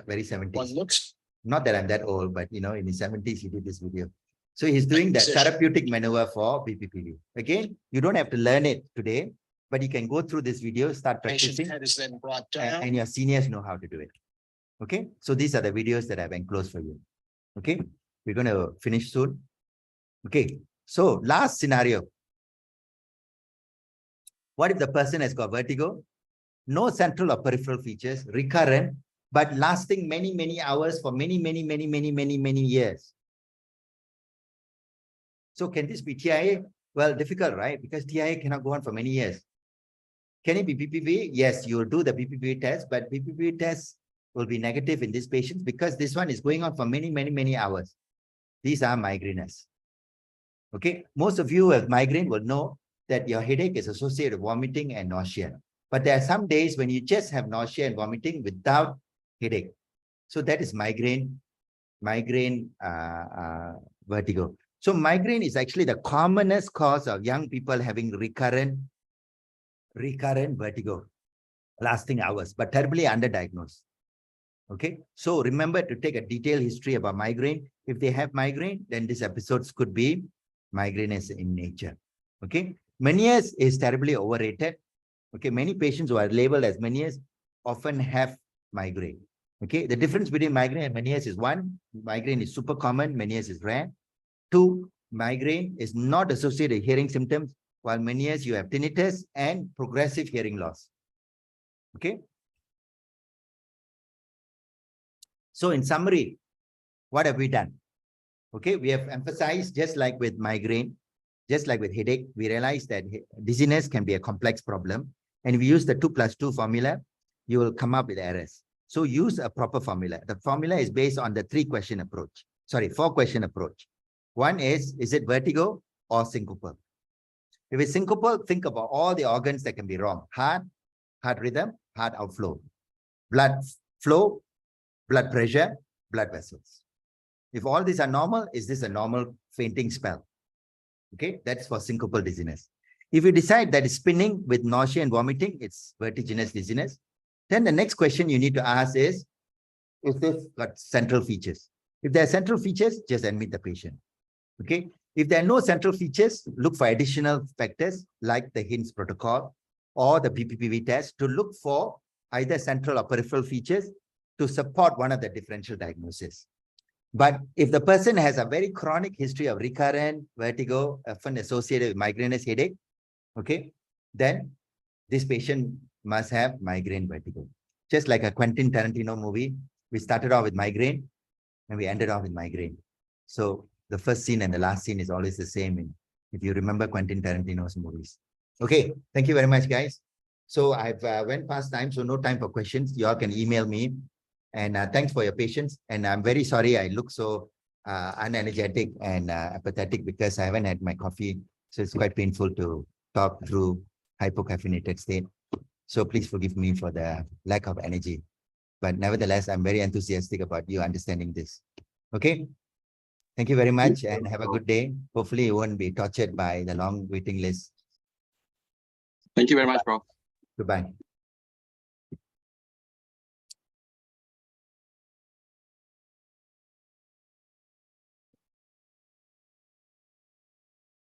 S1: Very 70s. Looks. Not that I'm that old, but in his 70s, he did this video. So he's doing that therapeutic maneuver for BPPV. Again, you don't have to learn it today, but you can go through this video, start practicing, head is then brought down. And your seniors know how to do it. Okay, so these are the videos that I've enclosed for you. Okay, we're going to finish soon. Okay, so last scenario. What if the person has got vertigo, no central or peripheral features, recurrent, but lasting many, many hours for many years? So can this be TIA? Well, difficult, right? Because TIA cannot go on for many years. Can it be BPPV? Yes, you will do the BPPV test, but BPPV test will be negative in these patients because this one is going on for many hours. These are migrainous. Okay, most of you with migraine will know that your headache is associated with vomiting and nausea. But there are some days when you just have nausea and vomiting without headache. So that is migraine vertigo. So migraine is actually the commonest cause of young people having recurrent vertigo, lasting hours, but terribly underdiagnosed. Okay, so remember to take a detailed history about migraine. If they have migraine, then these episodes could be migrainous in nature. Okay, Meniere's is terribly overrated. Okay, many patients who are labeled as Meniere's often have migraine. Okay, the difference between migraine and Meniere's is 1, migraine is super common, Meniere's is rare. 2, migraine is not associated with hearing symptoms, while Meniere's you have tinnitus and progressive hearing loss. Okay. So in summary, what have we done? Okay, we have emphasized, just like with migraine, just like with headache, we realized that dizziness can be a complex problem. And if you use the 2+2 formula, you will come up with errors. So use a proper formula. The formula is based on the 4-question approach. One is it vertigo or syncopal? If it's syncopal, think about all the organs that can be wrong. Heart rhythm, heart outflow, blood flow, blood pressure, blood vessels. If all these are normal, is this a normal fainting spell? Okay, that's for syncopal dizziness. If you decide that it's spinning with nausea and vomiting, it's vertiginous dizziness. Then the next question you need to ask is this got central features? If there are central features, just admit the patient. Okay. If there are no central features, look for additional factors like the HINTS protocol or the BPPV test to look for either central or peripheral features to support one of the differential diagnoses. But if the person has a very chronic history of recurrent vertigo, often associated with migrainous headache, okay, then this patient must have migraine vertigo. Just like a Quentin Tarantino movie, we started off with migraine and we ended off with migraine. So the first scene and the last scene is always the same if you remember Quentin Tarantino's movies. Okay, thank you very much, guys. So I've went past time, so no time for questions. You all can email me. And thanks for your patience. And I'm very sorry I look so unenergetic and apathetic because I haven't had my coffee. So it's quite painful to talk through hypocaffeinated state. So please forgive me for the lack of energy. But nevertheless, I'm very enthusiastic about you understanding this. Okay. Thank you very much and have a good day. Hopefully you won't be tortured by the long waiting list.
S2: Thank you very much, Prof.
S1: Goodbye.